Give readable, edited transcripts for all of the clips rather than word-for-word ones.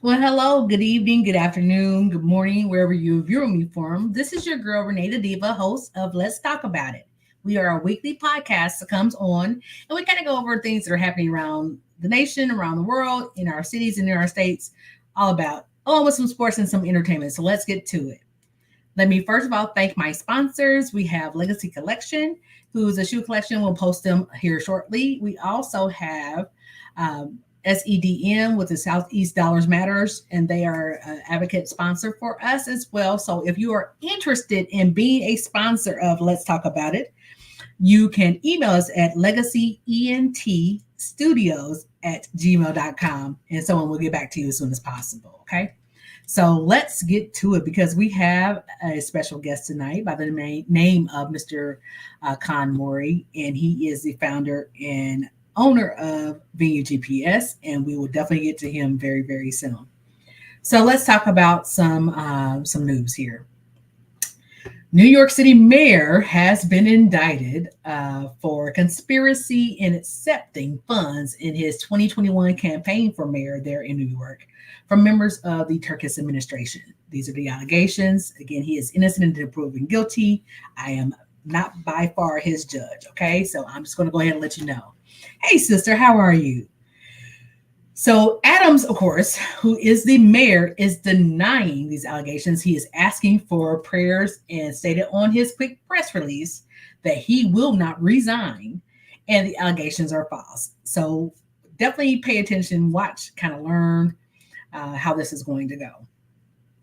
Well, hello, good evening, good afternoon, good morning, wherever you're viewing me from. This is your girl, RenaeThaDiva, host of Let's Talk About It. We are a weekly podcast that comes on and we kind of go over things that are happening around the nation, around the world, in our cities and in our states, all about, along with some sports and some entertainment. So let's get to it. Let me first of all thank my sponsors. We have Legacy Collection, who's a shoe collection. We'll post them here shortly. We also have SEDM with the Southeast Dollars Matters, and they are an advocate sponsor for us as well. So if you are interested in being a sponsor of Let's Talk About It, you can email us at legacyentstudios@gmail.com, and someone will get back to you as soon as possible. Okay. So let's get to it because we have a special guest tonight by the name of Mr. Khan Mori, and he is the founder and owner of Venue GPS, and we will definitely get to him very, very soon. So let's talk about some news here. New York City mayor has been indicted for conspiracy in accepting funds in his 2021 campaign for mayor there in New York from members of the Turkish administration. These are the allegations. Again, he is innocent until proven guilty. I am not by far his judge, okay? So I'm just going to go ahead and let you know. Hey, sister, how are you? So Adams, of course, who is the mayor, is denying these allegations. He is asking for prayers and stated on his quick press release that he will not resign and the allegations are false. So definitely pay attention, watch, kind of learn how this is going to go.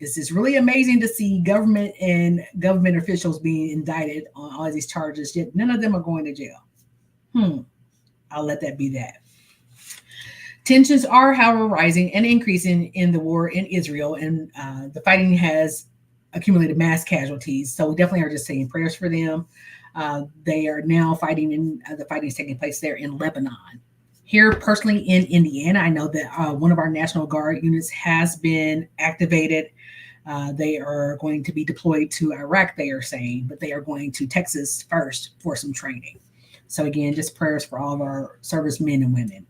This is really amazing to see government and government officials being indicted on all these charges, yet none of them are going to jail. I'll let that be that. Tensions are, however, rising and increasing in the war in Israel, and the fighting has accumulated mass casualties. So we definitely are just saying prayers for them. They are now fighting, and the fighting is taking place there in Lebanon. Here, personally in Indiana, I know that one of our National Guard units has been activated. They are going to be deployed to Iraq, they are saying, but they are going to Texas first for some training. So again, just prayers for all of our servicemen and women,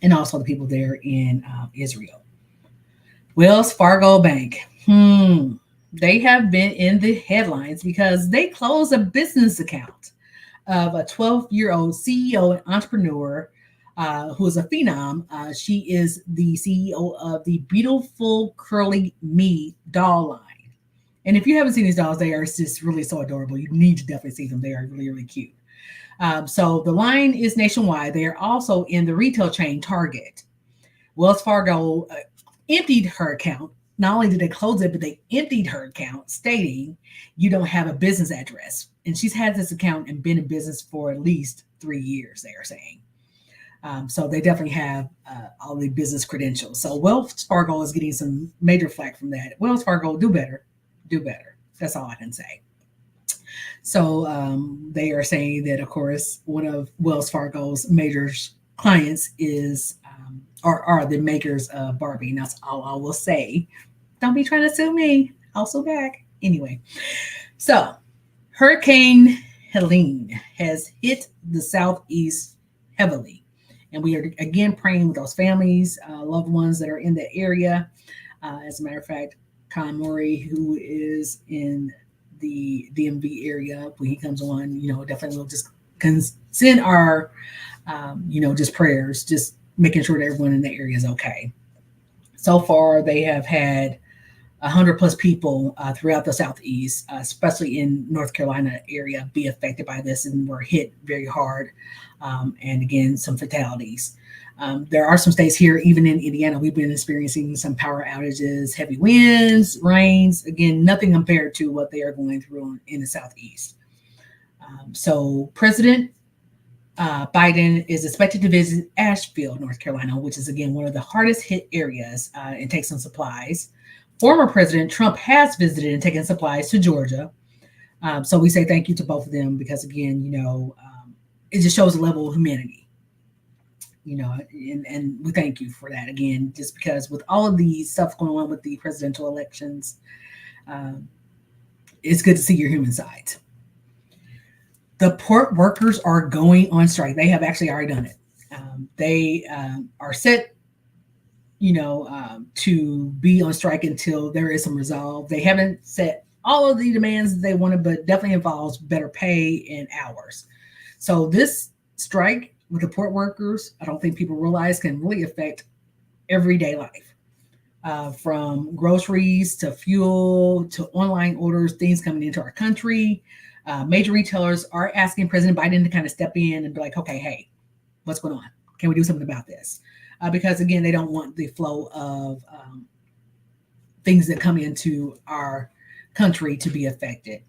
and also the people there in Israel. Wells Fargo Bank. They have been in the headlines because they closed a business account of a 12-year-old CEO and entrepreneur who is a phenom. She is the CEO of the Beautiful Curly Me doll line. And if you haven't seen these dolls, they are just really so adorable. You need to definitely see them. They are really, really cute. So the line is nationwide. They are also in the retail chain Target. Wells Fargo emptied her account. Not only did they close it, but they emptied her account, stating you don't have a business address. And she's had this account and been in business for at least 3 years, they are saying. So they definitely have all the business credentials. So Wells Fargo is getting some major flack from that. Wells Fargo, do better. Do better. That's all I can say. So they are saying that, of course, one of Wells Fargo's major clients is are the makers of Barbie. And that's all I will say. Don't be trying to sue me. I'll sue back. Anyway, so Hurricane Helene has hit the Southeast heavily. And we are again praying with those families, loved ones that are in the area. As a matter of fact, Khan Mori, who is in the DMV area, when he comes on, definitely we'll just send our, just prayers, just making sure that everyone in the area is okay. So far, they have had 100 plus people throughout the Southeast, especially in North Carolina area, be affected by this and were hit very hard. And again, some fatalities. There are some states here, even in Indiana, we've been experiencing some power outages, heavy winds, rains. Again, nothing compared to what they are going through in the Southeast. So President Biden is expected to visit Asheville, North Carolina, which is, again, one of the hardest hit areas, and take some supplies. Former President Trump has visited and taken supplies to Georgia. So we say thank you to both of them because, again, it just shows a level of humanity, and we thank you for that, again, just because with all of the stuff going on with the presidential elections, it's good to see your human side. The port workers are going on strike. They have actually already done it. They are set, to be on strike until there is some resolve. They haven't set all of the demands that they wanted, but definitely involves better pay and hours. So this strike with the port workers, I don't think people realize can really affect everyday life, from groceries to fuel to online orders, things coming into our country. Major retailers are asking President Biden to kind of step in and be like, okay, hey, what's going on? Can we do something about this? Because again, they don't want the flow of things that come into our country to be affected.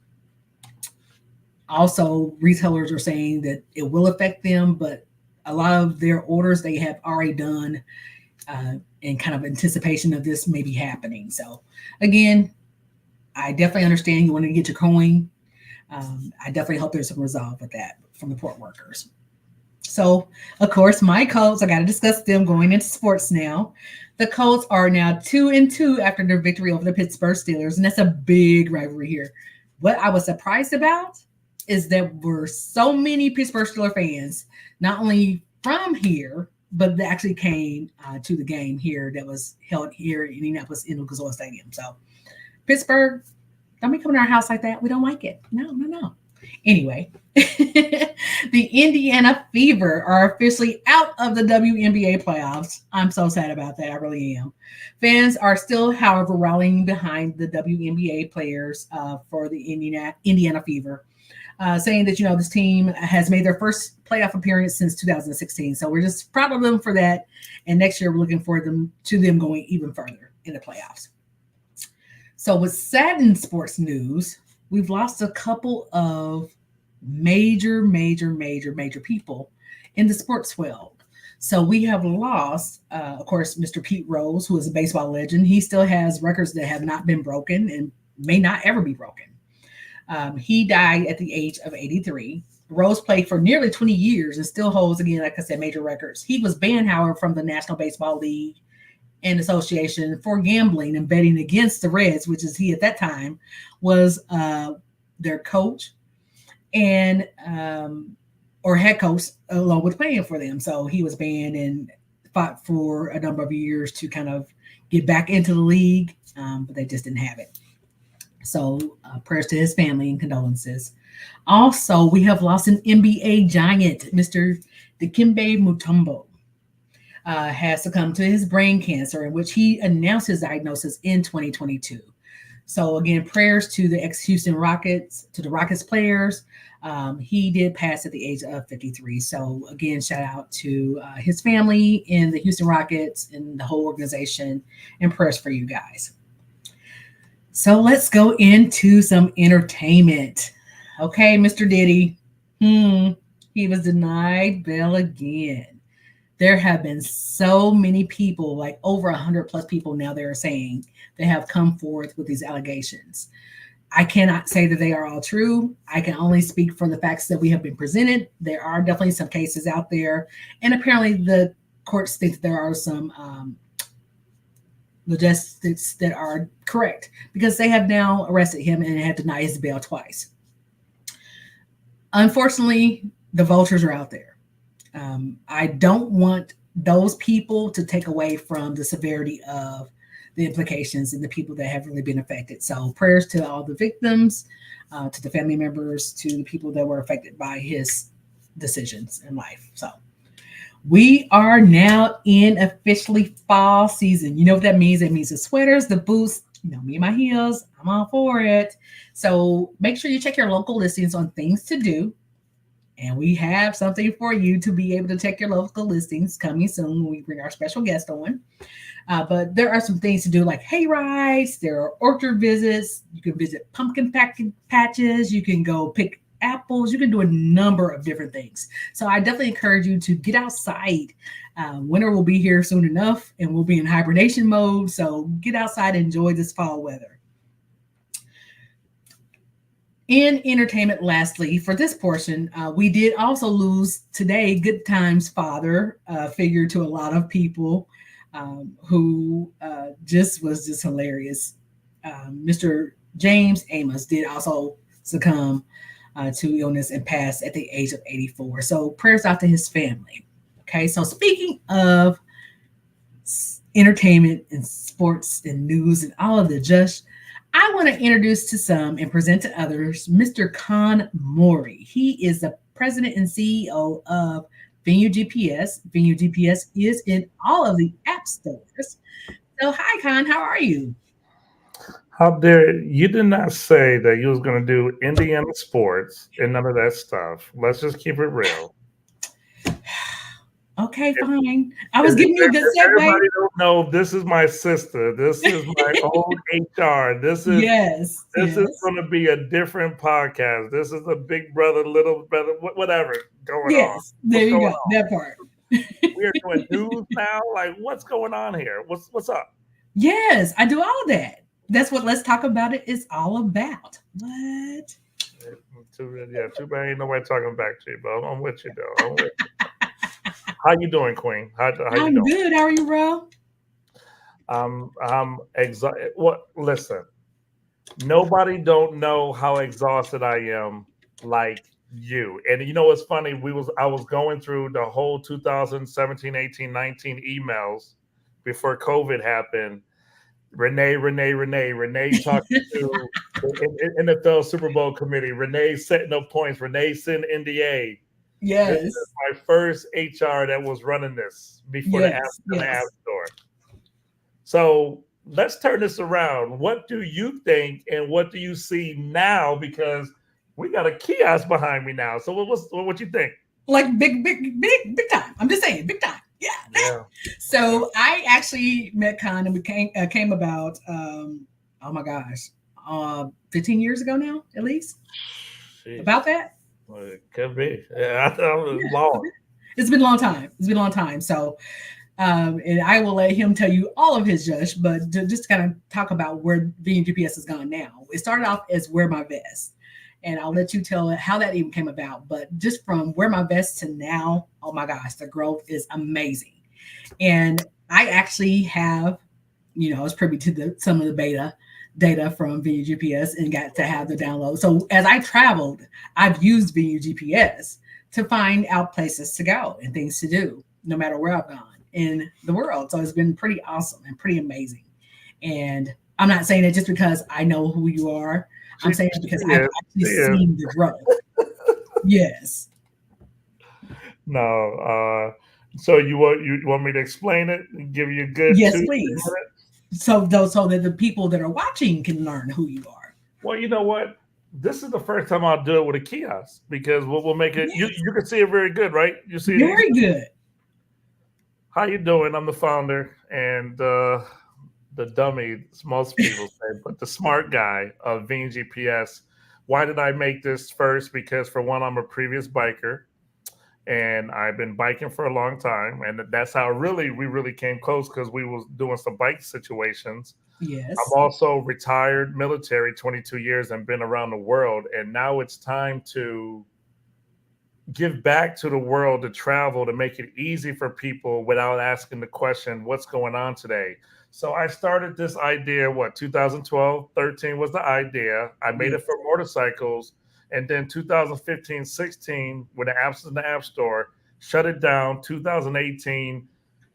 Also, retailers are saying that it will affect them, but a lot of their orders they have already done in kind of anticipation of this maybe happening. So again, I definitely understand you want to get your coin. I definitely hope there's some resolve with that from the port workers. So, of course, my Colts, I got to discuss them going into sports now. The Colts are now 2-2 after their victory over the Pittsburgh Steelers, and that's a big rivalry here. What I was surprised about is there were so many Pittsburgh Steelers fans, not only from here, but they actually came to the game here that was held here in Indianapolis in Lucas Oil Stadium. So, Pittsburgh, don't be coming to our house like that. We don't like it. No. Anyway, the Indiana Fever are officially out of the WNBA playoffs. I'm so sad about that. I really am. Fans are still, however, rallying behind the WNBA players for the Indiana Fever, saying that, this team has made their first playoff appearance since 2016. So we're just proud of them for that. And next year, we're looking forward to them going even further in the playoffs. So with saddening sports news, we've lost a couple of major people in the sports world. So we have lost, of course, Mr. Pete Rose, who is a baseball legend. He still has records that have not been broken and may not ever be broken. He died at the age of 83. Rose played for nearly 20 years and still holds, again, like I said, major records. He was banned, however, from the National Baseball League and Association for gambling and betting against the Reds, which is he at that time was their coach and or head coach along with playing for them. So he was banned and fought for a number of years to kind of get back into the league, but they just didn't have it. So prayers to his family and condolences. Also, we have lost an NBA giant, Mr. Dikembe Mutombo. Has succumbed to his brain cancer, in which he announced his diagnosis in 2022. So again, prayers to the ex-Houston Rockets, to the Rockets players. He did pass at the age of 53. So again, shout out to his family and the Houston Rockets and the whole organization, and prayers for you guys. So let's go into some entertainment. Okay, Mr. Diddy, he was denied bail again. There have been so many people, like over 100 plus people now, they are saying they have come forth with these allegations. I cannot say that they are all true. I can only speak from the facts that we have been presented. There are definitely some cases out there. And apparently the courts think that there are some logistics that are correct, because they have now arrested him and have denied his bail twice. Unfortunately, the vultures are out there. I don't want those people to take away from the severity of the implications and the people that have really been affected. So prayers to all the victims, to the family members, to the people that were affected by his decisions in life. So we are now in officially fall season. You know what that means? It means the sweaters, the boots, me and my heels, I'm all for it. So make sure you check your local listings on things to do. And we have something for you to be able to check your local listings coming soon when we bring our special guest on. But there are some things to do, like hay rides. There are orchard visits. You can visit pumpkin patches. You can go pick apples. You can do a number of different things. So I definitely encourage you to get outside. Winter will be here soon enough, and we'll be in hibernation mode. So get outside and enjoy this fall weather. In entertainment, lastly, for this portion, we did also lose today Good Times' father figure to a lot of people, who was just hilarious. Mr. James Amos did also succumb to illness and pass at the age of 84. So prayers out to his family. Okay, so speaking of entertainment and sports and news and all of the just, I want to introduce to some and present to others Mr. Con Mori. He is the president and CEO of Venue GPS. Venue GPS is in all of the app stores. So, hi, Con. How are you? How dare you did not say that you was going to do Indiana sports and none of that stuff. Let's just keep it real. Okay, If, fine. I was if giving you a good segue. everybody don't know, this is my sister. This is my old HR. Yes, This is yes, going to be a different podcast. This is a big brother, little brother, whatever going on. yes. There What's you going go. on? That part. We are doing news now. Like, what's going on here? What's up? Yes, I do all of that. That's what Let's Talk About It is all about. What? Too bad ain't nobody talking back to you, but I'm with you though. I'm with you. How you doing, Queen? How you I'm doing? good. How are you, bro? I'm exhausted. What? Listen, nobody don't know how exhausted I am like you. And you know what's funny? I was going through the whole 2017, 18, 19 emails before COVID happened. Renee talking to the NFL Super Bowl committee. Renee setting up points. Renee sending NDA. This is Yes, my first HR that was running this before the app yes, in the app yes. store. So let's turn this around. What do you think, and what do you see now? Because we got a kiosk behind me now. So what you think? Like big time. I'm just saying, big time. Yeah. That. Yeah. So I actually met Con and we came about. Oh my gosh, 15 years ago now, at least Jeez. about that. Well, it could be. Yeah, I thought it was Yeah, long. it's been a long time. It's been a long time. So and I will let him tell you all of his just, but to just kind of talk about where VNGPS has gone now. It started off as Wear My Vest, and I'll let you tell it how that even came about. But just from Wear My Vest to now, oh my gosh, the growth is amazing. And I actually have, I was privy to some of the beta data from VNGPS and got to have the download. So as I traveled, I've used VNGPS to find out places to go and things to do, no matter where I've gone in the world. So it's been pretty awesome and pretty amazing. And I'm not saying it just because I know who you are. I'm saying it because She I've is. actually She is. seen the growth. Yes. No. So you want me to explain it? And give you a good Yes, 2 3 please. minutes? So that the people that are watching can learn who you are. Well, you know what? This is the first time I'll do it with a kiosk because we'll make it. Yes. You can see it very good, right? You see it easy. Very good. How you doing? I'm the founder and the dummy, as most people say, but the smart guy of Vean GPS. Why did I make this first? Because for one, I'm a previous biker and I've been biking for a long time, and that's how we really came close because we was doing some bike situations. I'm Yes. also retired military, 22 years, and been around the world, and now it's time to give back to the world, to travel, to make it easy for people without asking the question, what's going on today? So I started this idea, 2012, 13 was the idea. I made it Yes. for motorcycles. And then 2015, 16, when the apps was in the app store, shut it down. 2018,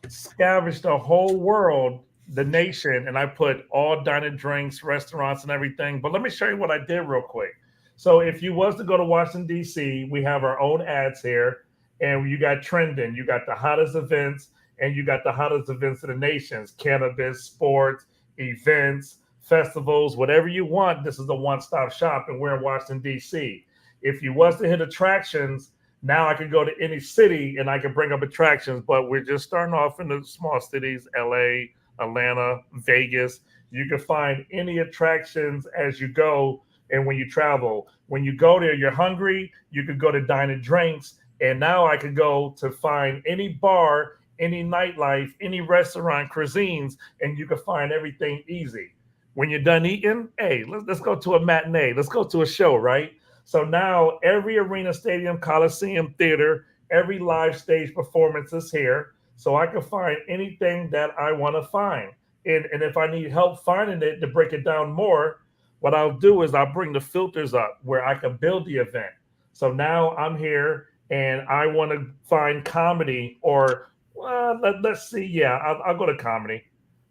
scavenged the whole world, the nation, and I put all dining drinks, restaurants, and everything. But let me show you what I did real quick. So if you was to go to Washington D.C., we have our own ads here, and you got trending. You got the hottest events, and you got the hottest events of the nations: cannabis, sports, events, festivals, whatever you want. This is a one-stop shop, and we're in Washington D.C. If you was to hit attractions, now I can go to any city and I can bring up attractions, but we're just starting off in the small cities: LA, Atlanta, Vegas. You can find any attractions as you go. And when you travel, when you go there, you're hungry, you could go to dine and drinks. And now I could go to find any bar, any nightlife, any restaurant, cuisines, and you can find everything easy. When you're done eating, hey, let's go to a matinee. Let's go to a show, right? So now every arena, stadium, coliseum, theater, every live stage performance is here. So I can find anything that I want to find. And if I need help finding it to break it down more, what I'll do is I'll bring the filters up where I can build the event. So now I'm here and I want to find comedy or let's see. Yeah, I'll go to comedy.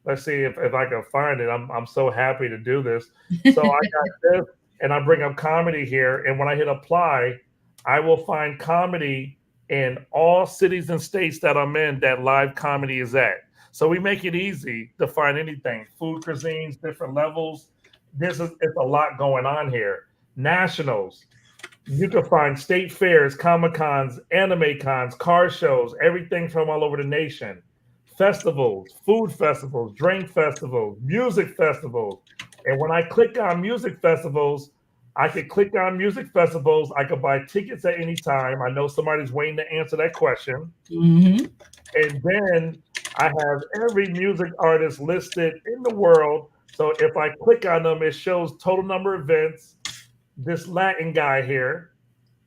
let's see if I can find it. I'm so happy to do this. So I got this, and I bring up comedy here, and when I hit apply, I will find comedy in all cities and states that I'm in that live comedy is at. So we make it easy to find anything, food cuisines, different levels. It's a lot going on here. Nationals. You can find state fairs, comic cons, anime cons, car shows, everything from all over the nation. Festivals, food festivals, drink festivals, music festivals. And when I click on music festivals, I could click on music festivals. I could buy tickets at any time. I know somebody's waiting to answer that question. Mm-hmm. And then I have every music artist listed in the world. So if I click on them, it shows total number of events. This Latin guy here,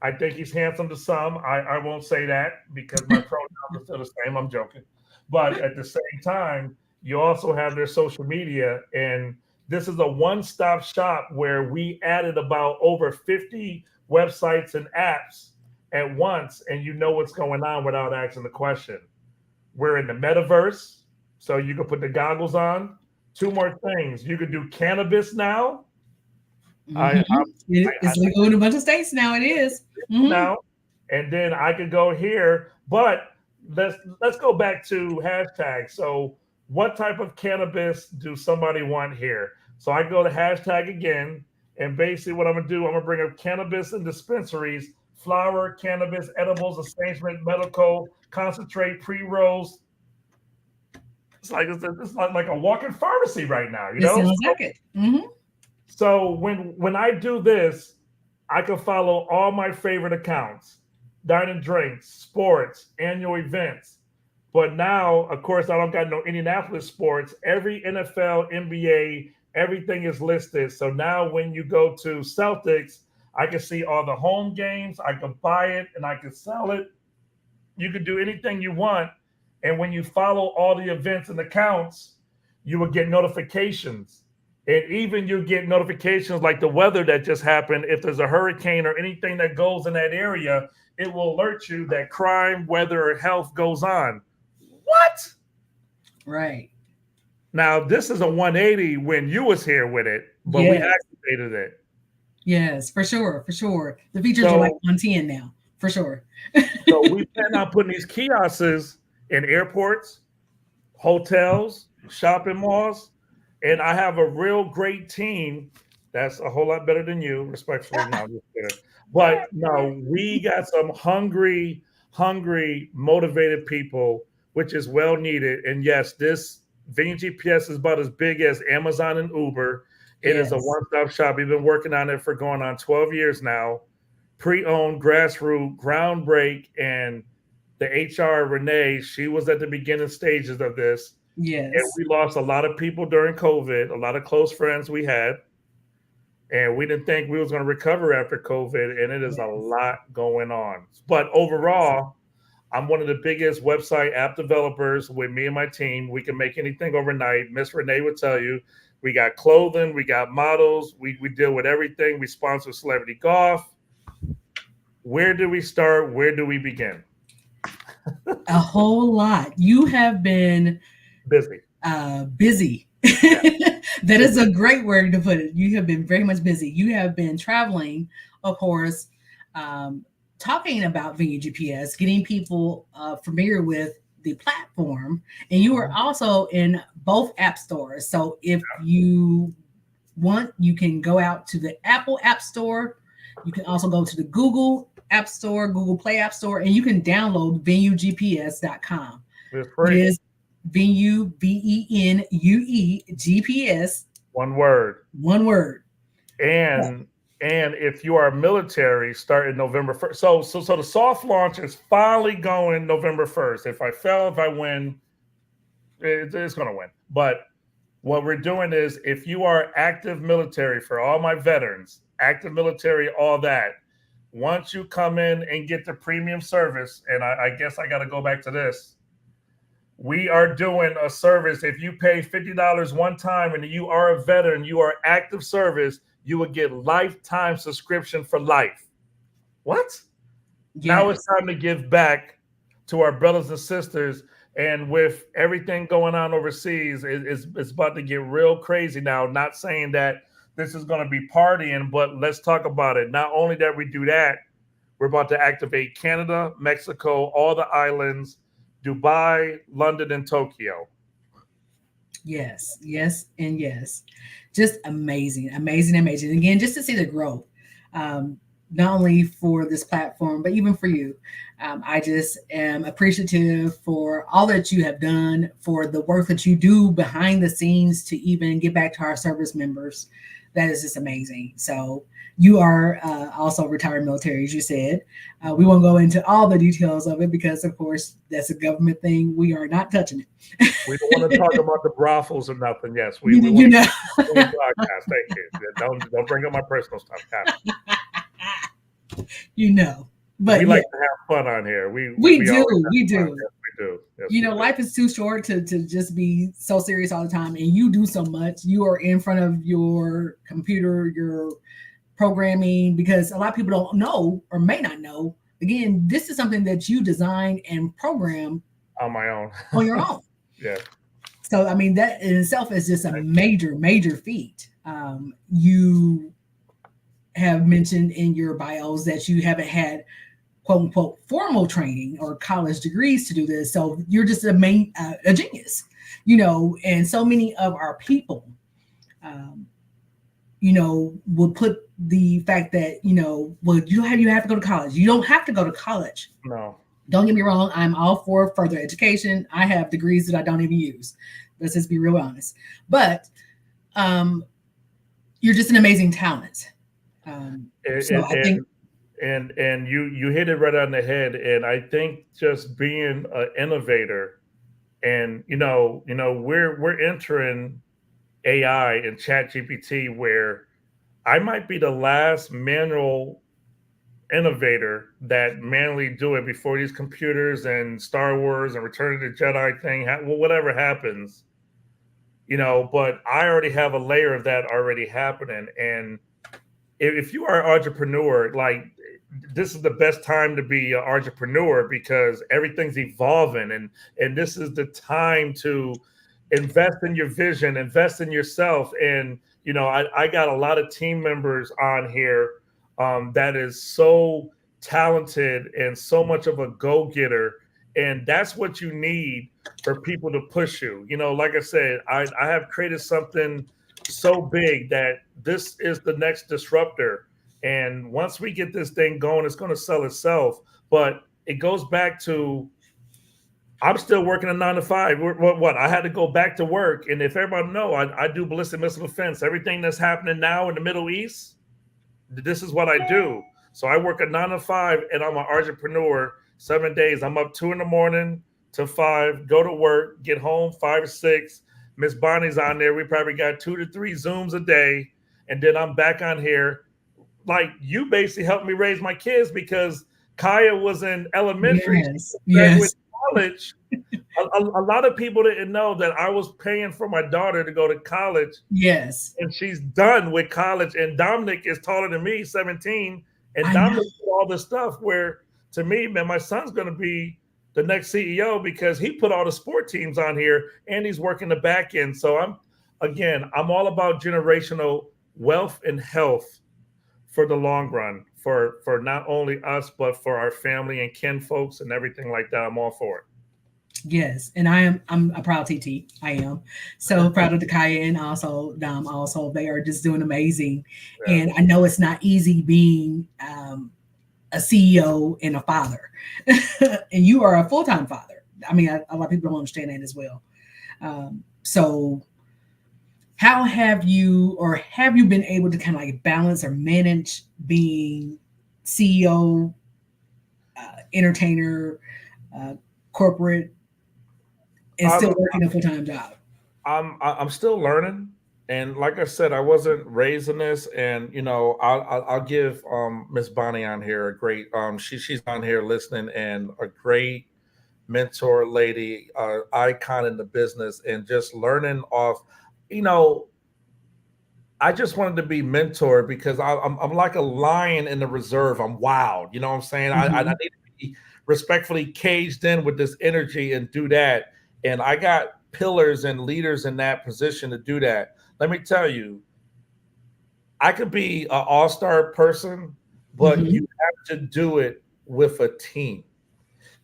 I think he's handsome to some. I won't say that because my pronouns are still the same. I'm joking. But at the same time, you also have their social media. And this is a one-stop shop where we added about over 50 websites and apps at once, and you know what's going on without asking the question. We're in the metaverse, so you can put the goggles on. Two more things. You can do cannabis now. Mm-hmm. It's legal in a bunch of states now. It is now, and then I could go here. But let's go back to hashtag. So, what type of cannabis do somebody want here? So I go to hashtag again, and basically what I'm gonna do, I'm gonna bring up cannabis and dispensaries, flower, cannabis, edibles, arrangement, medical, concentrate, pre-rolls. It's like a walking pharmacy right now, you know? It sounds like it. Mm-hmm. So when I do this, I can follow all my favorite accounts: Dine and Drinks, sports, annual events. But now, of course, I don't got no Indianapolis sports. Every NFL, NBA, everything is listed. So now when you go to Celtics, I can see all the home games. I can buy it and I can sell it. You can do anything you want. And when you follow all the events and accounts, you will get notifications. And even you get notifications like the weather that just happened. If there's a hurricane or anything that goes in that area, it will alert you that crime, weather, or health goes on. What? Right. Now, this is a 180 when you was here with it, but we activated it. Yes, for sure, for sure. The features are like 110 now, for sure. So we plan on putting these kiosks in airports, hotels, shopping malls, and I have a real great team that's a whole lot better than you, respectfully. No, just kidding. But no, we got some hungry, motivated people, which is well needed. And yes, this Vineyard GPS is about as big as Amazon and Uber. It is a one-stop shop. We've been working on it for going on 12 years now. Pre-owned, grassroots, groundbreak, and the HR Renee, she was at the beginning stages of this. Yes. And we lost a lot of people during COVID, a lot of close friends we had. And we didn't think we was going to recover after COVID. And it is a lot going on. But overall, I'm one of the biggest website app developers with me and my team. We can make anything overnight. Miss Renee would tell you. We got clothing, we got models, we deal with everything. We sponsor celebrity golf. Where do we start? Where do we begin? A whole lot. You have been busy. Busy. Yeah. That is a great word to put it. You have been very much busy. You have been traveling, of course, talking about Vineyard GPS, getting people familiar with the platform, and you are also in both app stores. So if you want, you can go out to the Apple App Store. You can also go to the Google App Store, Google Play App Store, and you can download VenueGPS.com. It's free. It is Venue, VENUE GPS. One word. One word. And if you are military, starting November 1st. So the soft launch is finally going November 1st. If I win, it's going to win. But what we're doing is, if you are active military, for all my veterans, active military, all that, once you come in and get the premium service, and I guess I got to go back to this, we are doing a service. If you pay $50 one time and you are a veteran, you are active service, you will get lifetime subscription for life. What? Yes. Now it's time to give back to our brothers and sisters And with everything going on overseas, it's about to get real crazy now. Not saying that this is going to be partying, but let's talk about it. Not only that we do that, we're about to activate Canada, Mexico, all the islands, Dubai, London, and Tokyo. Yes, yes, and yes. Just amazing, amazing, amazing. Again, just to see the growth, um, not only for this platform, but even for you. I just am appreciative for all that you have done, for the work that you do behind the scenes to even get back to our service members. That is just amazing. So, you are also retired military, as you said. We won't go into all the details of it because, of course, that's a government thing. We are not touching We don't want to talk about the brothels or nothing. Yes, we it. want You to know. clean podcast. Thank you. Yeah, don't bring up my personal stuff. Got it. You know. We But yeah, like to have fun on here. We we do. always We have fun. do. Yes, we do. Yes, You we know, do. life is too short to just be so serious all the time. And you do so much. You are in front of your computer, your programming, because a lot of people don't know or may not know. Again, this is something that you design and program On my own. on your own. Yeah. So, I mean, that in itself is just a major, major feat. You have mentioned in your bios that you haven't had quote unquote formal training or college degrees to do this. So you're just a genius, and so many of our people, um, will put the fact that, well, you have to go to college. You don't have to go to college. No. Don't get me wrong. I'm all for further education. I have degrees that I don't even use. Let's just be real honest. But um, you're just an amazing talent. And So I think, and you hit it right on the head. And I think just being an innovator, and we're entering AI and Chat GPT, where I might be the last manual innovator that manually do it before these computers and Star Wars and Return of the Jedi thing, well, whatever happens, but I already have a layer of that already happening. And if you are an entrepreneur, like, this is the best time to be an entrepreneur, because everything's evolving, and this is the time to invest in your vision, invest in yourself. And I got a lot of team members on here that is so talented and so much of a go-getter, and that's what you need for people to push you. Like I said, I have created something so big that this is the next disruptor. And once we get this thing going, it's going to sell itself. But it goes back to, I'm still working a 9 to 5. What? I had to go back to work. And if everybody know, I do ballistic missile defense. Everything that's happening now in the Middle East, this is what I do. So I work a 9 to 5, and I'm an entrepreneur. 7 days. I'm up 2 in the morning to 5, go to work, get home 5 or 6. Miss Bonnie's on there. We probably got 2 to 3 Zooms a day. And then I'm back on here. Like, you basically helped me raise my kids, because Kaya was in elementary, yes, graduated yes, college. A lot of people didn't know that I was paying for my daughter to go to college, yes. and she's done with college. And Dominic is taller than me, 17, and I know. Dominic did all this stuff. Where, to me, man, my son's going to be the next CEO, because he put all the sport teams on here, and he's working the back end. So I'm all about generational wealth and health for the long run, for not only us, but for our family and kin folks and everything like that. I'm all for it. Yes, and I'm a proud TT. I am so proud of the Kaya, and also Dom. Also, they are just doing amazing. Yeah. And I know it's not easy being a CEO and a father, and you are a full time father. I mean, a lot of people don't understand that as well. So, how have you been able to kind of like balance or manage being CEO, entertainer, corporate, and still I'm working a full time job? I'm still learning, and like I said, I wasn't raised in this. And I'll give Miss Bonnie on here a great, she's on here listening, and a great mentor lady, icon in the business, and just learning off. You know, I just wanted to be mentored, because I'm like a lion in the reserve. I'm wild. You know what I'm saying? I Mhm. need to be respectfully caged in with this energy and do that. And I got pillars and leaders in that position to do that. Let me tell you, I could be an all-star person, but Hmm. you have to do it with a team.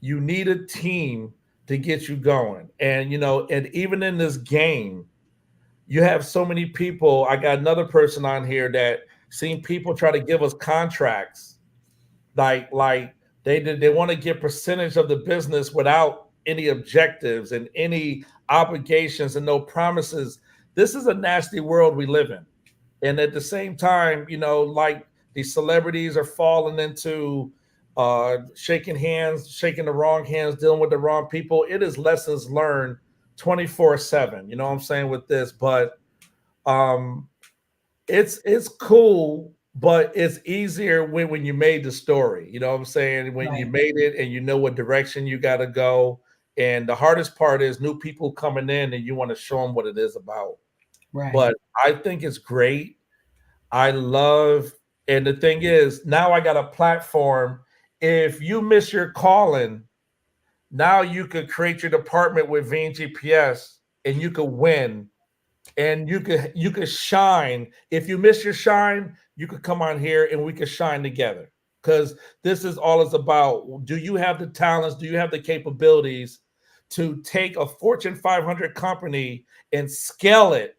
You need a team to get you going. And and even in this game, you have so many people. I got another person on here that seen people try to give us contracts like they want to get percentage of the business without any objectives and any obligations and no promises. This is a nasty world we live in. And at the same time, like these celebrities are falling into shaking hands, shaking the wrong hands, dealing with the wrong people. It is lessons learned 24/7. You know what I'm saying with this, but um, it's cool, but it's easier when you made the story. You know what I'm saying? When you Right. made it and you know what direction you got to go. And the hardest part is new people coming in and you want to show them what it is about. Right. But I think it's great. I love, and the thing is, now I got a platform. If you miss your calling, now you could create your department with VNGPS and you could win and you could shine. If you miss your shine, you could come on here and we could shine together. Because this is all it's about. Do you have the talents? Do you have the capabilities to take a Fortune 500 company and scale it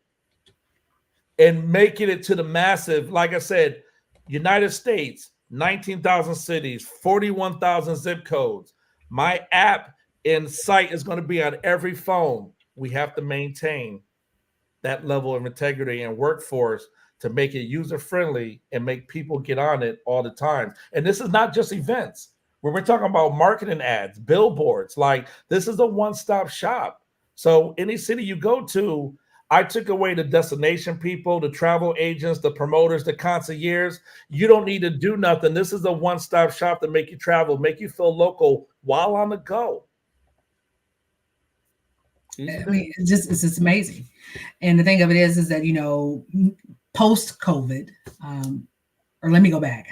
and making it to the massive? Like I said, United States, 19,000 cities, 41,000 zip codes. My app and site is going to be on every phone. We have to maintain that level of integrity and workforce to make it user friendly and make people get on it all the time. And this is not just events. When we're talking about marketing ads, billboards, like this is a one-stop shop. So any city you go to, I took away the destination people, the travel agents, the promoters, the concierges. You don't need to do nothing. This is a one-stop shop to make you travel, make you feel local while on the go. Easy I to mean, it's just amazing. And the thing of it is that post COVID, or let me go back.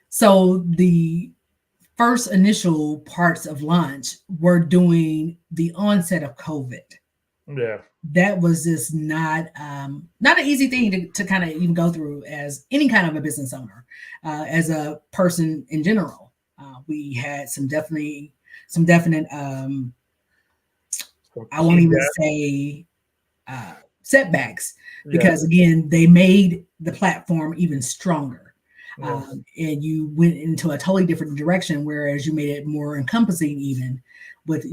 So the first initial parts of launch were doing the onset of COVID. yeah. That was just not an easy thing to kind of even go through as any kind of a business owner, as a person in general. We had some definite Some I won't key even debt. say uh, setbacks, because Yes. again they made the platform even stronger, Yes. and you went into a totally different direction, whereas you made it more encompassing, even with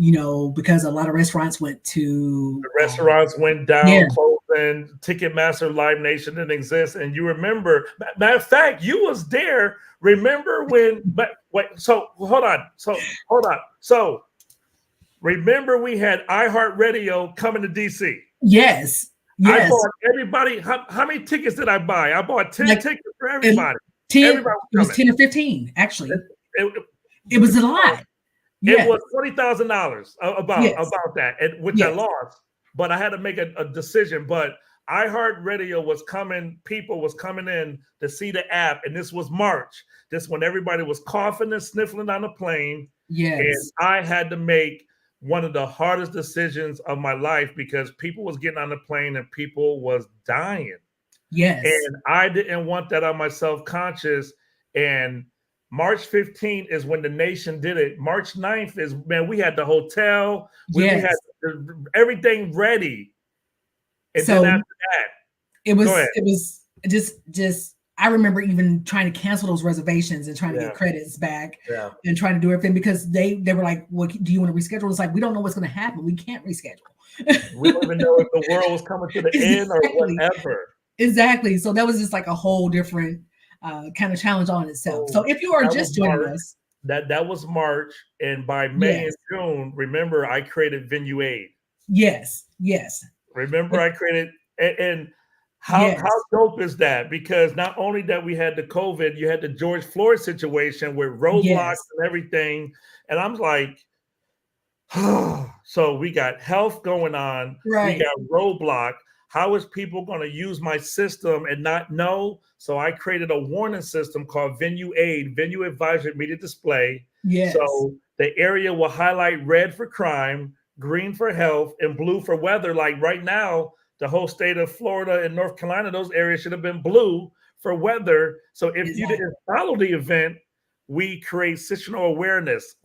because a lot of restaurants went to The restaurants went yeah, down, closing. Ticketmaster, Live Nation didn't exist, and you remember. Matter of fact, you was there. Remember when? But wait. So hold on. So remember we had iHeartRadio coming to DC. yes, I yes, bought everybody. How many tickets did I buy? I bought 10 like tickets for it, everybody. 10, Everybody was it was coming. 10 or 15 It, actually. it, It was a lot. It Yes, was $20,000 yes, about that, and which I yes, lost. But I had to make a decision. But iHeartRadio was coming. People was coming in to see the app, and this was March. This when everybody was coughing and sniffling on the plane, and yes, I had to make one of the hardest decisions of my life because people was getting on the plane and people was dying. yes, And I didn't want that on my self-conscious. And March 15th is when the nation did it. March 9th is, man, we had the hotel, we had yes. everything ready. And then So after that, it go ahead. was just I remember even trying to cancel those reservations and trying to Yeah, get credits back yeah. and trying to do everything, because they were like, "Well, do you want to reschedule?" It's like, we don't know what's going to happen. We can't reschedule. We don't even know if the world was coming to the end or Exactly. whatever. Exactly. So that was just like a whole different kind of challenge on itself. So So if you are that was just joining March. us, That was March. And by May and yes, June, remember I created Venue Aid. yes, yes, Remember, but I created and how yes, dope is that? Because not only that we had the COVID, you had the George Floyd situation with roadblocks yes, and everything, and I'm like, so we got health going on, we right, got roadblock. How is people going to use my system and not know? So I created a warning system called Venue Aid, Venue Advisory Media Display. Yes. So the area will highlight red for crime, green for health, and blue for weather. Like right now, the whole state of Florida and North Carolina, those areas should have been blue for weather. So if you Exactly. didn't follow the event, we create situational awareness.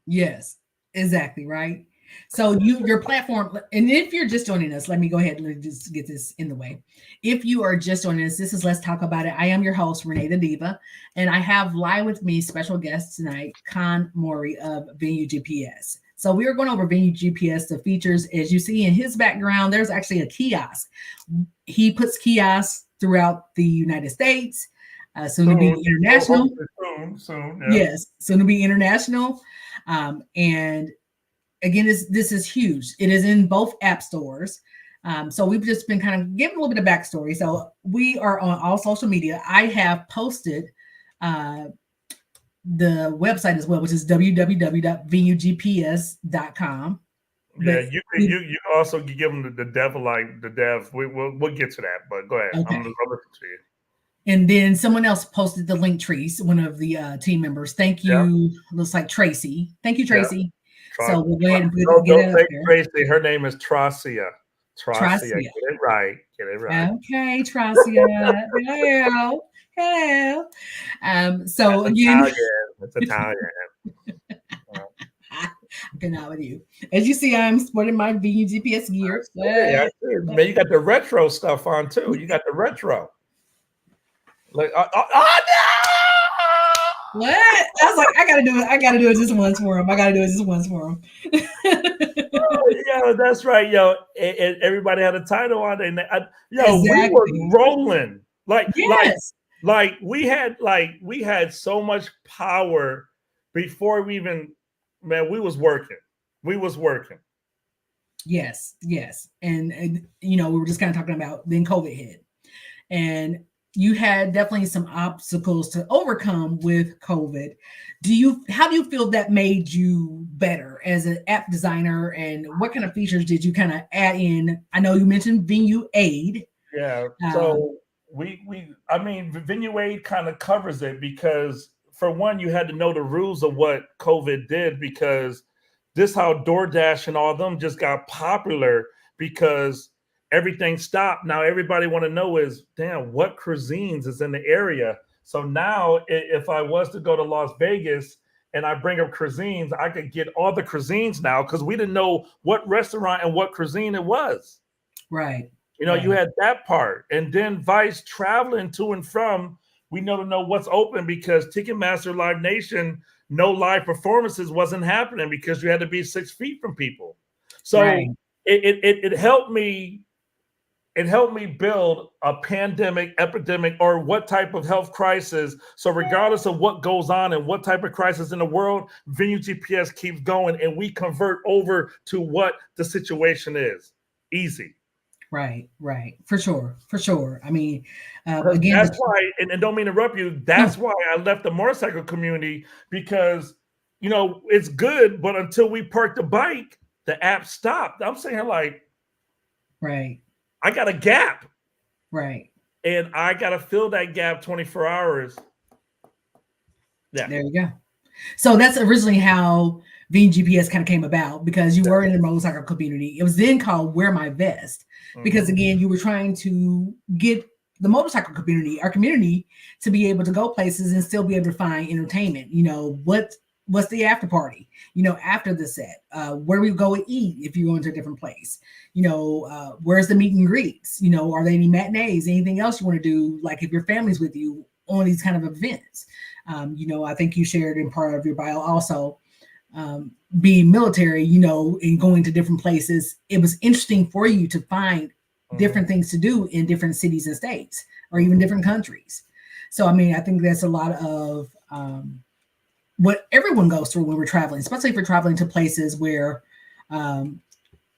Yes, exactly, right. So your platform, and if you're just joining us, let me go ahead and just get this in the way. If you are just joining us, this is Let's Talk About It. I am your host, RenaeThaDiva, and I have live with me special guest tonight, Con Mori of Venue GPS. So we are going over Venue GPS, the features. As you see in his background, there's actually a kiosk. He puts kiosks throughout the United States, soon to be Soon, international. soon, yeah. Yes, soon to be international. And again, this is huge. It is in both app stores. So we've just been kind of giving a little bit of backstory. So we are on all social media. I have posted the website as well, which is www.venugps.com. Yeah, But you also give them the devil like the dev. We'll get to that, but go ahead. okay. I'm listening to you. And then someone else posted the link trees, one of the team members. Thank Yeah, you. Looks like Tracy. Thank you, yeah. Tracy. So we'll go ahead and get Don't it up say there. Tracy. Her name is Tracia. Tracia. Get it right. Get it right. Okay, Tracia. Hello. Hello. So That's again, Italian. It's Italian. I cannot with you. As you see, I'm sporting my VU GPS gear. Yeah, man, you got the retro stuff on too. You got the retro. Like, oh no! What? I was like, I gotta do it. I gotta do it just once for him. I gotta do it just once for him. Oh, yeah, that's right, yo. And everybody had a title on it. Yo, Exactly. we were rolling. Yes. We had so much power before we even, man, we was working. We was working. Yes, yes. And you know, we were just kind of talking about then COVID hit. And you had definitely some obstacles to overcome with COVID. How do you feel that made you better as an app designer, and what kind of features did you kind of add in? I know you mentioned Venue Aid. Yeah. So I mean, Venue Aid kind of covers it because for one, you had to know the rules of what COVID did, because this how DoorDash and all them just got popular because everything stopped. Now everybody want to know is, damn, what cuisines is in the area. So now if I was to go to Las Vegas and I bring up cuisines, I could get all the cuisines now because we didn't know what restaurant and what cuisine it was. Right. You know, right. you had that part. And then Vice traveling to and from, we know to know what's open because Ticketmaster Live Nation, no live performances wasn't happening because you had to be 6 feet from people. So Right. it helped me. It helped me build a pandemic, epidemic, or what type of health crisis. So regardless of what goes on and what type of crisis in the world, Venue GPS keeps going and we convert over to what the situation is. Easy. Right. For sure. I mean, again, That's why, and don't mean to interrupt you, that's why I left the motorcycle community because, you know, it's good, but until we parked the bike, the app stopped. I'm saying like, right. I got a gap. Right. And I got to fill that gap 24 hours. Yeah. There you go. So that's originally how VGPS kind of came about, because you were in the motorcycle community. It was then called Wear My Vest, because again, you were trying to get the motorcycle community, our community, to be able to go places and still be able to find entertainment. You know, what's the after party, you know, after the set, where we go and eat if you go into a different place, you know, where's the meet and greets, you know, are there any matinees, anything else you want to do, like if your family's with you on these kind of events. You know, I think you shared in part of your bio also, being military, you know, and going to different places. It was interesting for you to find different things to do in different cities and states, or even different countries. So, I mean, I think that's a lot of what everyone goes through when we're traveling, especially if we're traveling to places where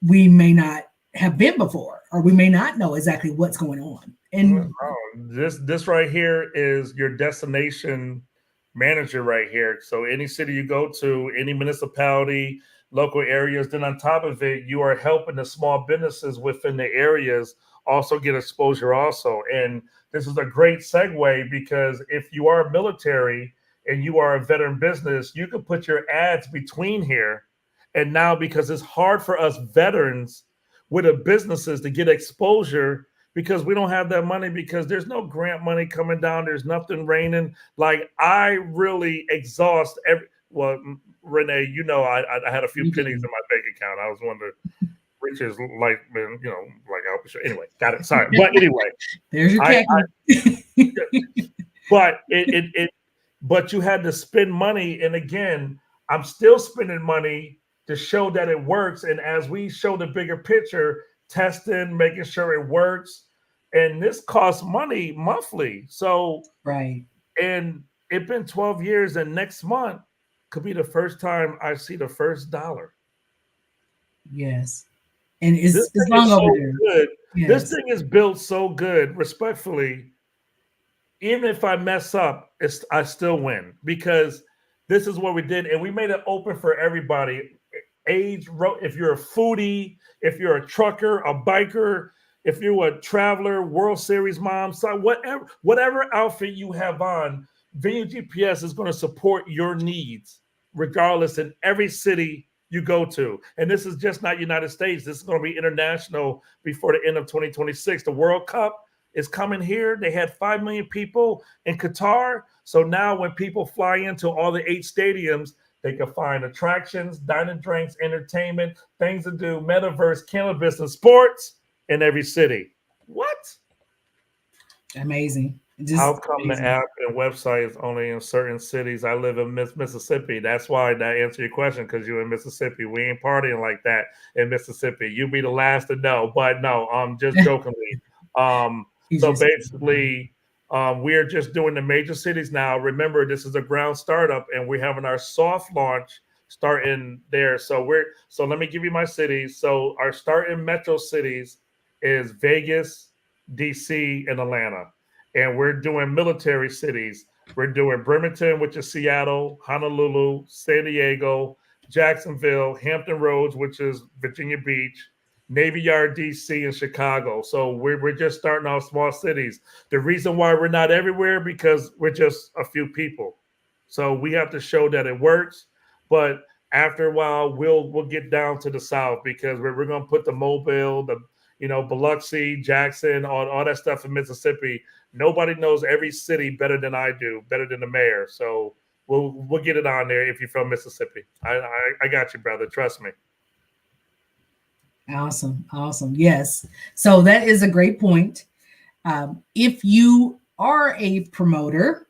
we may not have been before, or we may not know exactly what's going on. And this right here is your destination manager right here. So any city you go to, any municipality, local areas, then on top of it, you are helping the small businesses within the areas also get exposure also. And this is a great segue because if you are military, and you are a veteran business, you can put your ads between here. And now, because it's hard for us veterans with the businesses to get exposure because we don't have that money, because there's no grant money coming down, there's nothing raining. Like, I really exhaust every, well, Renee, you know, I had a few pennies in my bank account. I was one of the richest, like, you know, like Al. Anyway, got it. Sorry, but anyway, there's your I khaki. but but you had to spend money, and again, I'm still spending money to show that it works. And as we show the bigger picture, testing, making sure it works, and this costs money monthly. So Right. and it's been 12 years, and next month could be the first time I see the first dollar. Yes. And This it's thing long is so overdue. good. This Yes. thing is built so good, respectfully. Even if I mess up, I still win, because this is what we did, and we made it open for everybody. Age, if you're a foodie, if you're a trucker, a biker, if you're a traveler, World Series mom, so whatever outfit you have on, Venue GPS is going to support your needs, regardless, in every city you go to. And this is just not United States. This is going to be international before the end of 2026. The World Cup is coming here. They had 5 million people in Qatar. So now when people fly into all the 8 stadiums, they can find attractions, dining, drinks, entertainment, things to do, metaverse, cannabis, and sports in every city. What? Amazing. How Just come the amazing. app and website is only in certain cities? I live in Mississippi. That's why that answer your question, because you're in Mississippi. We ain't partying like that in Mississippi. You be the last to know. But no, just jokingly. He's So just basically, we're just doing the major cities now. Remember, this is a ground startup, and we're having our soft launch starting there. So let me give you my cities. So our starting metro cities is Vegas, DC, and Atlanta. And we're doing military cities. We're doing Bremerton, which is Seattle, Honolulu, San Diego, Jacksonville, Hampton Roads, which is Virginia Beach, Navy Yard, DC, and Chicago. So we're just starting off small cities. The reason why we're not everywhere, because we're just a few people. So we have to show that it works. But after a while, we'll get down to the south, because we're gonna put the Mobile, the Biloxi, Jackson, all that stuff in Mississippi. Nobody knows every city better than I do, better than the mayor. So we'll get it on there if you're from Mississippi. I got you, brother. Trust me. awesome. Awesome. Yes. So that is a great point. If you are a promoter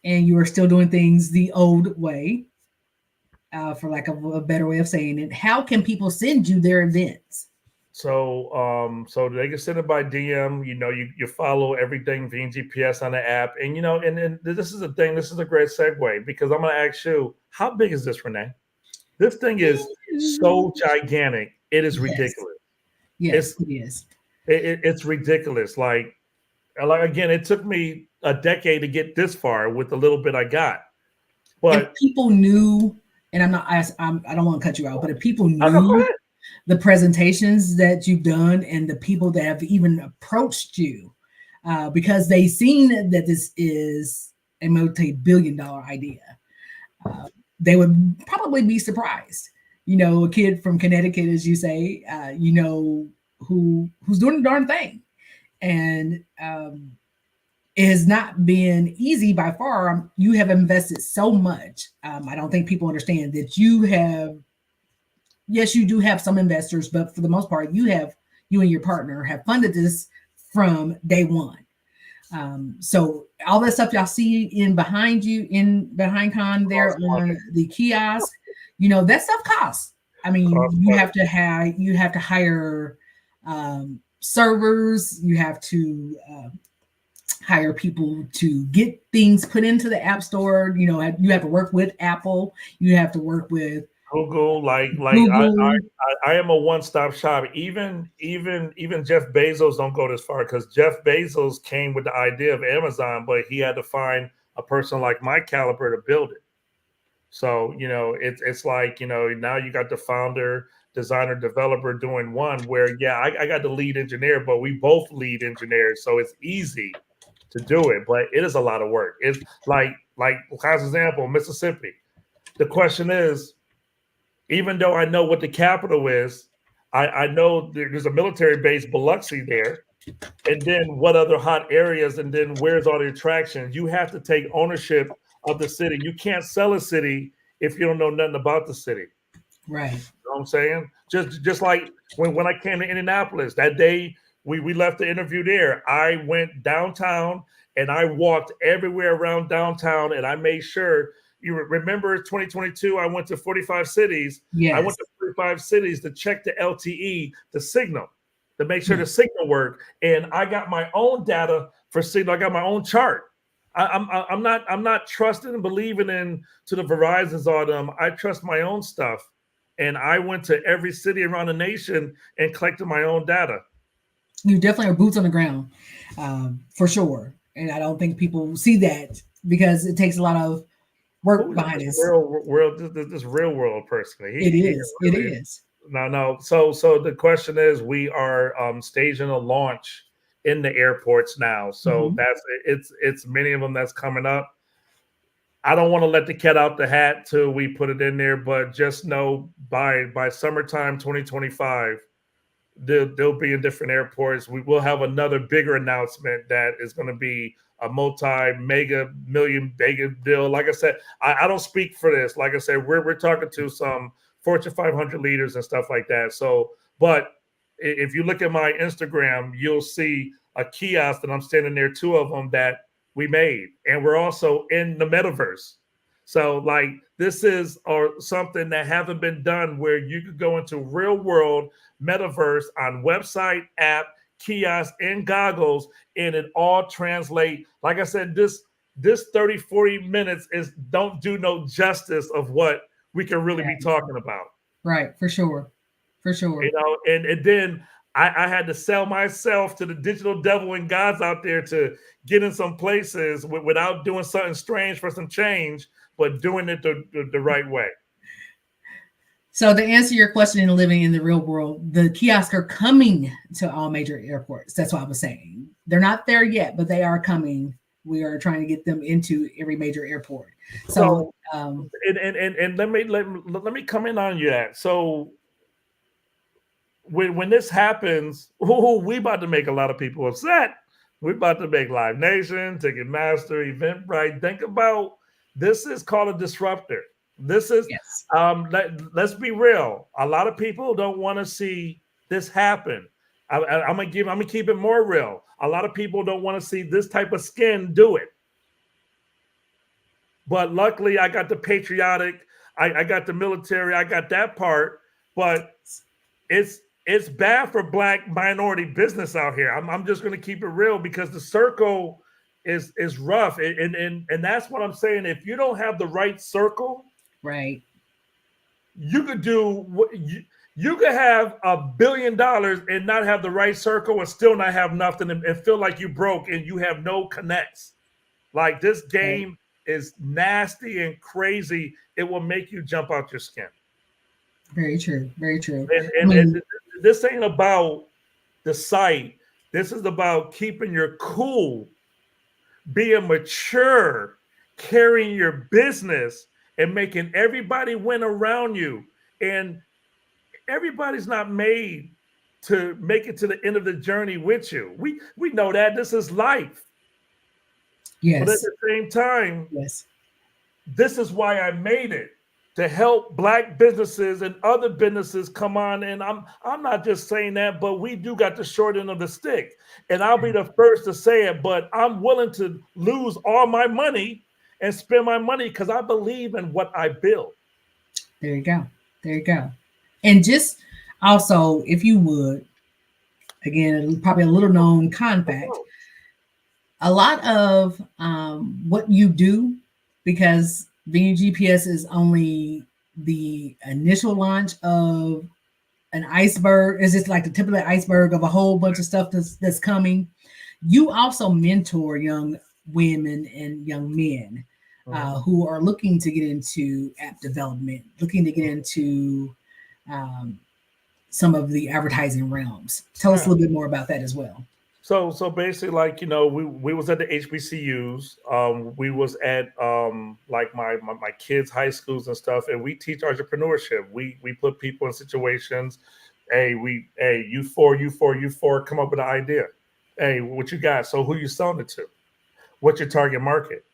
and you are still doing things the old way, for lack of a better way of saying it, how can people send you their events? So they can send it by DM. You follow everything being GPS on the app, and and this is the thing. This is a great segue, because I'm going to ask you, how big is this, Renee? This thing is so gigantic. It is Yes. ridiculous. Yes, It's it is. it's ridiculous. Like again, it took me a decade to get this far with the little bit I got. If But people knew, and I don't want to cut you out, but if people oh, no, go knew ahead. the presentations that you've done and the people that have even approached you, because they've seen that this is a multi-billion-dollar idea, uh, they would probably be surprised. A kid from Connecticut, as you say, who's doing a darn thing, and it has not been easy by far. You have invested so much. I don't think people understand that you have. Yes, you do have some investors, but for the most part, you and your partner have funded this from day one. So all that stuff y'all see in behind Con there Cost on money. the kiosk, that stuff costs. I mean, Cost money. you have to hire servers. You have to hire people to get things put into the app store. You have to work with Apple. You have to work with Google, like Google. I am a one stop shop. Even Jeff Bezos don't go this far, because Jeff Bezos came with the idea of Amazon, but he had to find a person like my caliber to build it. So it's like now you got the founder, designer, developer doing one, where I got the lead engineer, but we both lead engineers, so it's easy to do it, but it is a lot of work. It's like as an example, Mississippi. The question is, even though I know what the capital is, I know there's a military base, Biloxi, there. And then what other hot areas? And then where's all the attractions? You have to take ownership of the city. You can't sell a city if you don't know nothing about the city. Right. You know what I'm saying? Just like when I came to Indianapolis, that day we left the interview there. I went downtown and I walked everywhere around downtown, and I made sure. You remember 2022, I went to 45 cities. Yes. I went to 45 cities to check the LTE, the signal, to make sure the signal worked. And I got my own data for signal. I got my own chart. I'm not trusting and believing in to the Verizons or them. I trust my own stuff. And I went to every city around the nation and collected my own data. You definitely are boots on the ground, for sure. And I don't think people see that because it takes a lot of work behind this. This real world person. It is. No. So the question is, we are staging a launch in the airports now. So it's many of them that's coming up. I don't want to let the cat out the hat till we put it in there, but just know by summertime 2025, they'll be in different airports. We will have another bigger announcement that is going to be a multi-mega million deal. Like I said, I don't speak for this. Like I said, we're talking to some Fortune 500 leaders and stuff like that. So, but if you look at my Instagram, you'll see a kiosk that I'm standing there, 2 of them that we made, and we're also in the metaverse. So like this is something that haven't been done, where you could go into real world metaverse on website, app, kiosk, and goggles, and it all translate. Like I said, this 30, 40 minutes don't do no justice of what we can really be talking about. Right, for sure. You know, and then I had to sell myself to the digital devil and gods out there to get in some places without doing something strange for some change, but doing it the right way. So to answer your question, in living in the real world, the kiosks are coming to all major airports. That's what I was saying. They're not there yet, but they are coming. We are trying to get them into every major airport. So and let me come in on you that. So when this happens, we about to make a lot of people upset. We're about to make Live Nation, Ticketmaster, Eventbrite. Think about this is called a disruptor. This is let's be real. A lot of people don't want to see this happen. I'm gonna keep it more real. A lot of people don't want to see this type of skin do it. But luckily, I got the patriotic, I got the military, I got that part. But it's bad for Black minority business out here. I'm just gonna keep it real, because the circle is rough, and that's what I'm saying. If you don't have the right circle, right, you could do what you could have $1 billion and not have the right circle and still not have nothing and feel like you broke and you have no connects. Like this game is nasty and crazy. It will make you jump out your skin. Very true. Very true. And this ain't about the site. This is about keeping your cool, being mature, carrying your business, and making everybody win around you. And everybody's not made to make it to the end of the journey with you. We know that this is life. Yes. But at the same time, yes, this is why I made it, to help Black businesses and other businesses come on. And I'm not just saying that, but we do got the short end of the stick. And I'll be the first to say it, but I'm willing to lose all my money and spend my money because I believe in what I build. There you go. There you go. And just also, if you would, again, probably a little known con fact, a lot of what you do, because being GPS is only the initial launch of an iceberg, is just like the tip of the iceberg of a whole bunch of stuff that's coming. You also mentor young women and young men who are looking to get into app development, looking to get into some of the advertising realms. Tell us a little bit more about that as well. So basically, like, we was at the HBCUs. We was at like my kids' high schools and stuff, and we teach entrepreneurship. We put people in situations. Hey, you four, come up with an idea. Hey, what you got? So who you selling it to? What's your target market?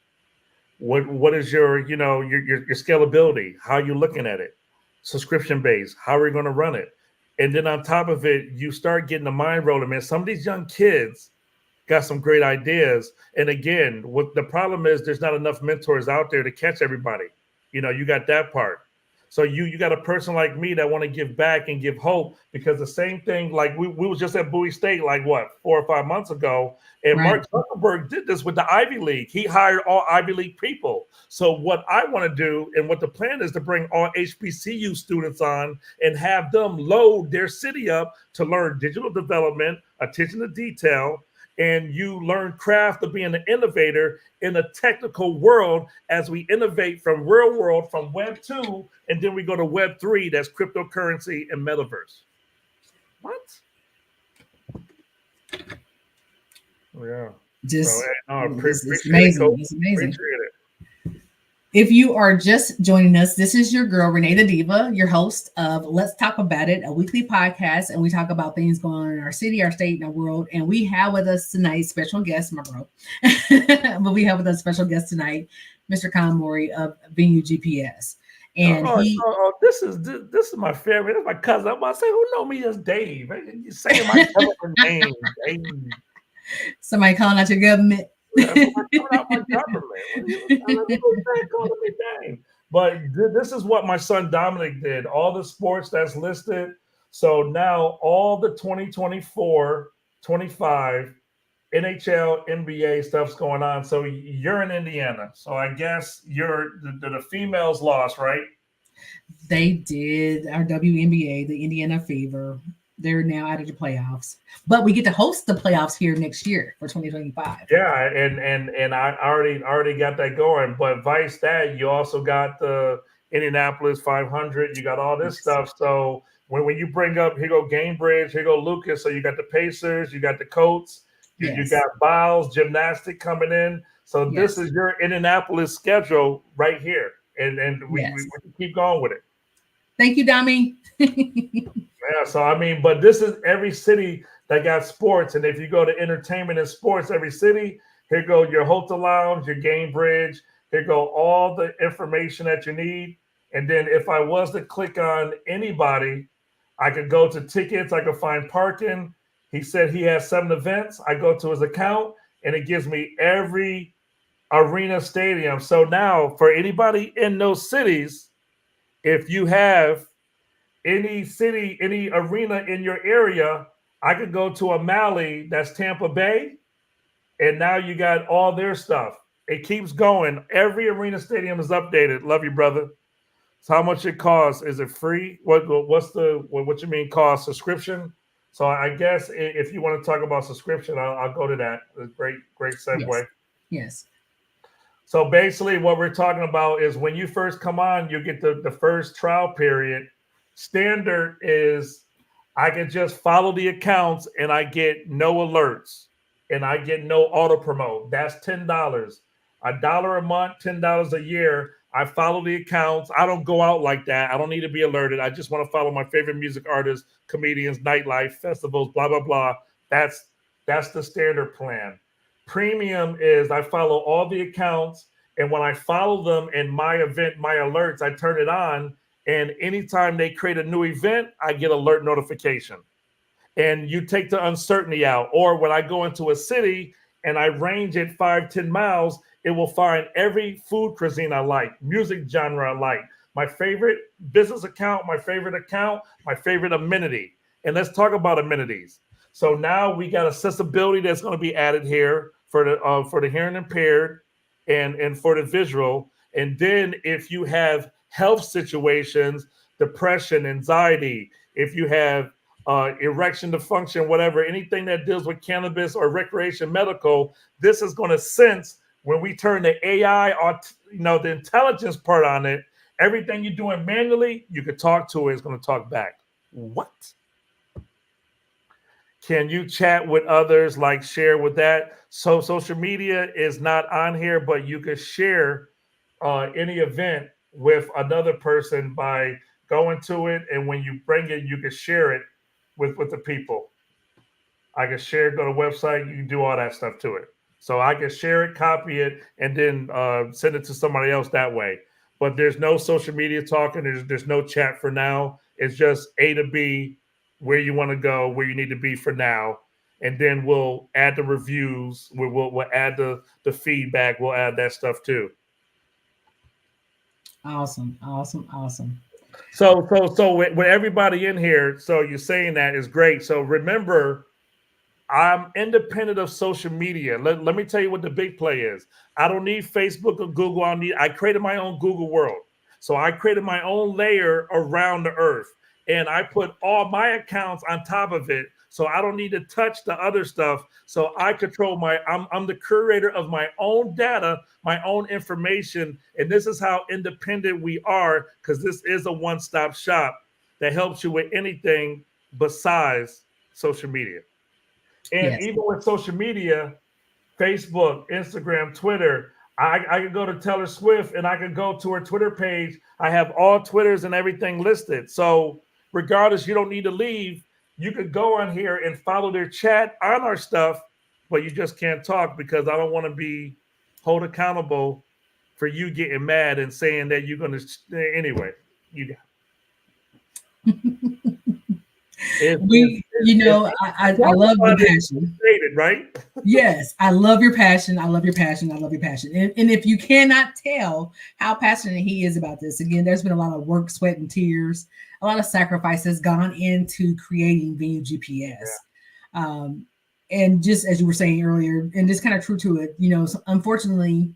What is your your scalability? How you looking at it? Subscription based. How are we going to run it? And then on top of it, you start getting the mind rolling. Man, some of these young kids got some great ideas. And again, what the problem is, there's not enough mentors out there to catch everybody. You got that part. So you got a person like me that want to give back and give hope, because the same thing, like we was just at Bowie State like what 4 or 5 months ago, and Right. Mark Zuckerberg did this with the Ivy League. He hired all Ivy League people. So what I want to do, and what the plan is, to bring all HBCU students on and have them load their city up to learn digital development, attention to detail, and you learn craft of being an innovator in a technical world, as we innovate from real world, from Web 2, and then we go to Web 3, that's cryptocurrency and metaverse. What? Yeah. So, Just no, it's appreciate it, amazing. Coach. It's amazing. Appreciate it. If you are just joining us, this is your girl, RenaeThaDiva, your host of Let's Talk About It, a weekly podcast, and we talk about things going on in our city, our state, and our world. And we have with us tonight special guest, my bro. But we have with us special guest tonight, Mr. Con Mori of Venue GPS. And This is my favorite. This is my cousin. I'm about to say, who know me as Dave? You saying my government name, Dave? Somebody calling out your government. That's what coming out my government. Calling me name? But this is what my son Dominic did. All the sports that's listed. So now all the 2024, 25 NHL, NBA stuff's going on. So you're in Indiana. So I guess the females lost, right? They did. Our WNBA, the Indiana Fever. They're now out of the playoffs, but we get to host the playoffs here next year for 2025. Yeah, and I already got that going. But vice that, you also got the Indianapolis 500. You got all this Yes. stuff. So when you bring up, here go Gamebridge, here go Lucas. So you got the Pacers, you got the Colts, you Yes. got Biles Gymnastic coming in. So this Yes. is your Indianapolis schedule right here, and we Yes. can keep going with it. Thank you, Dami. Yeah, so I mean, but this is every city that got sports, and if you go to entertainment and sports, every city, here go your hotel lounge, your game bridge, here go all the information that you need. And then if I was to click on anybody, I could go to tickets, I could find parking. He said he has 7 events. I go to his account, and it gives me every arena stadium. So now for anybody in those cities, if you have any city, any arena in your area, I could go to a Mally that's Tampa Bay, and now you got all their stuff. It keeps going. Every arena stadium is updated. Love you, brother. So how much it costs? Is it free? What you mean cost? Subscription? So I guess if you want to talk about subscription, I'll go to that. Great Yes. segue. Yes. So basically, what we're talking about is when you first come on, you get the first trial period. Standard is I can just follow the accounts and I get no alerts and I get no auto promote. That's $10. $1 a month, $10 a year. I follow the accounts. I don't go out like that. I don't need to be alerted. I just want to follow my favorite music artists, comedians, nightlife, festivals, blah, blah, blah. That's the standard plan. Premium is I follow all the accounts, and when I follow them in my event, my alerts, I turn it on, and anytime they create a new event, I get alert notification. And you take the uncertainty out. Or when I go into a city and I range it 5, 10 miles, it will find every food cuisine I like, music genre I like, my favorite business account, my favorite amenity. And let's talk about amenities. So now we got accessibility that's going to be added here for the hearing impaired and for the visual. And then if you have health situations, depression, anxiety, if you have erection dysfunction, whatever, anything that deals with cannabis or recreation medical, this is going to sense when we turn the AI on, the intelligence part on it. Everything you're doing manually, you can talk to it, it's going to talk back. What? Can you chat with others, like share with that? So social media is not on here, but you can share any event with another person by going to it, and when you bring it, you can share it with the people. I can share, go to the website, you can do all that stuff to it. So I can share it, copy it, and then send it to somebody else that way. But there's no social media talking. There's no chat for now. It's just A to B, where you want to go, where you need to be for now, and then we'll add the reviews. We'll add the feedback. We'll add that stuff too. Awesome, awesome, awesome. So with everybody in here, so you're saying that is great. So remember, I'm independent of social media. Let me tell you what the big play is. I don't need Facebook or Google. I created my own Google world. So I created my own layer around the earth. And I put all my accounts on top of it. So I don't need to touch the other stuff. So I control I'm the curator of my own data, my own information. And this is how independent we are, because this is a one-stop shop that helps you with anything besides social media. And Yes. even with social media, Facebook, Instagram, Twitter, I could go to Taylor Swift and I could go to her Twitter page. I have all Twitters and everything listed. So regardless, you don't need to leave. You could go on here and follow their chat on our stuff, but you just can't talk because I don't want to be held accountable for you getting mad and saying that you're going to anyway. You I love your passion. Right? Yes, I love your passion. I love your passion. I love your passion. And if you cannot tell how passionate he is about this, again, there's been a lot of work, sweat, and tears, a lot of sacrifices gone into creating Venue GPS. Yeah. And just as you were saying earlier, and just kind of true to it, unfortunately,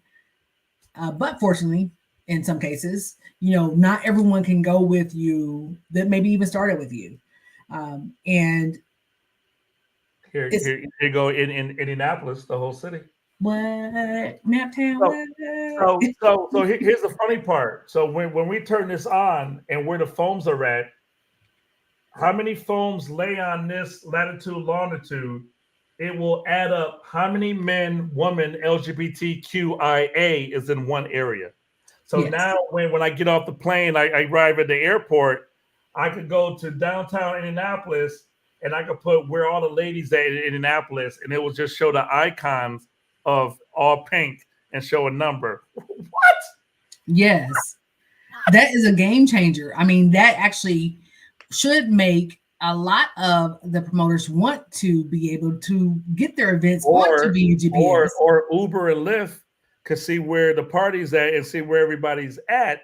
but fortunately, in some cases, not everyone can go with you that maybe even started with you. And here you go in Indianapolis, the whole city. What? Naptown? So here's the funny part. So when we turn this on and where the foams are at, how many foams lay on this latitude, longitude, it will add up how many men, women, LGBTQIA is in one area. So now when I get off the plane, I arrive at the airport, I could go to downtown Indianapolis and I could put where all the ladies at in Indianapolis, and it will just show the icons of all pink and show a number. What? Yes. That is a game changer. I mean, that actually should make a lot of the promoters want to be able to get their events onto Venue GPS. Or Uber and Lyft could see where the party's at and see where everybody's at,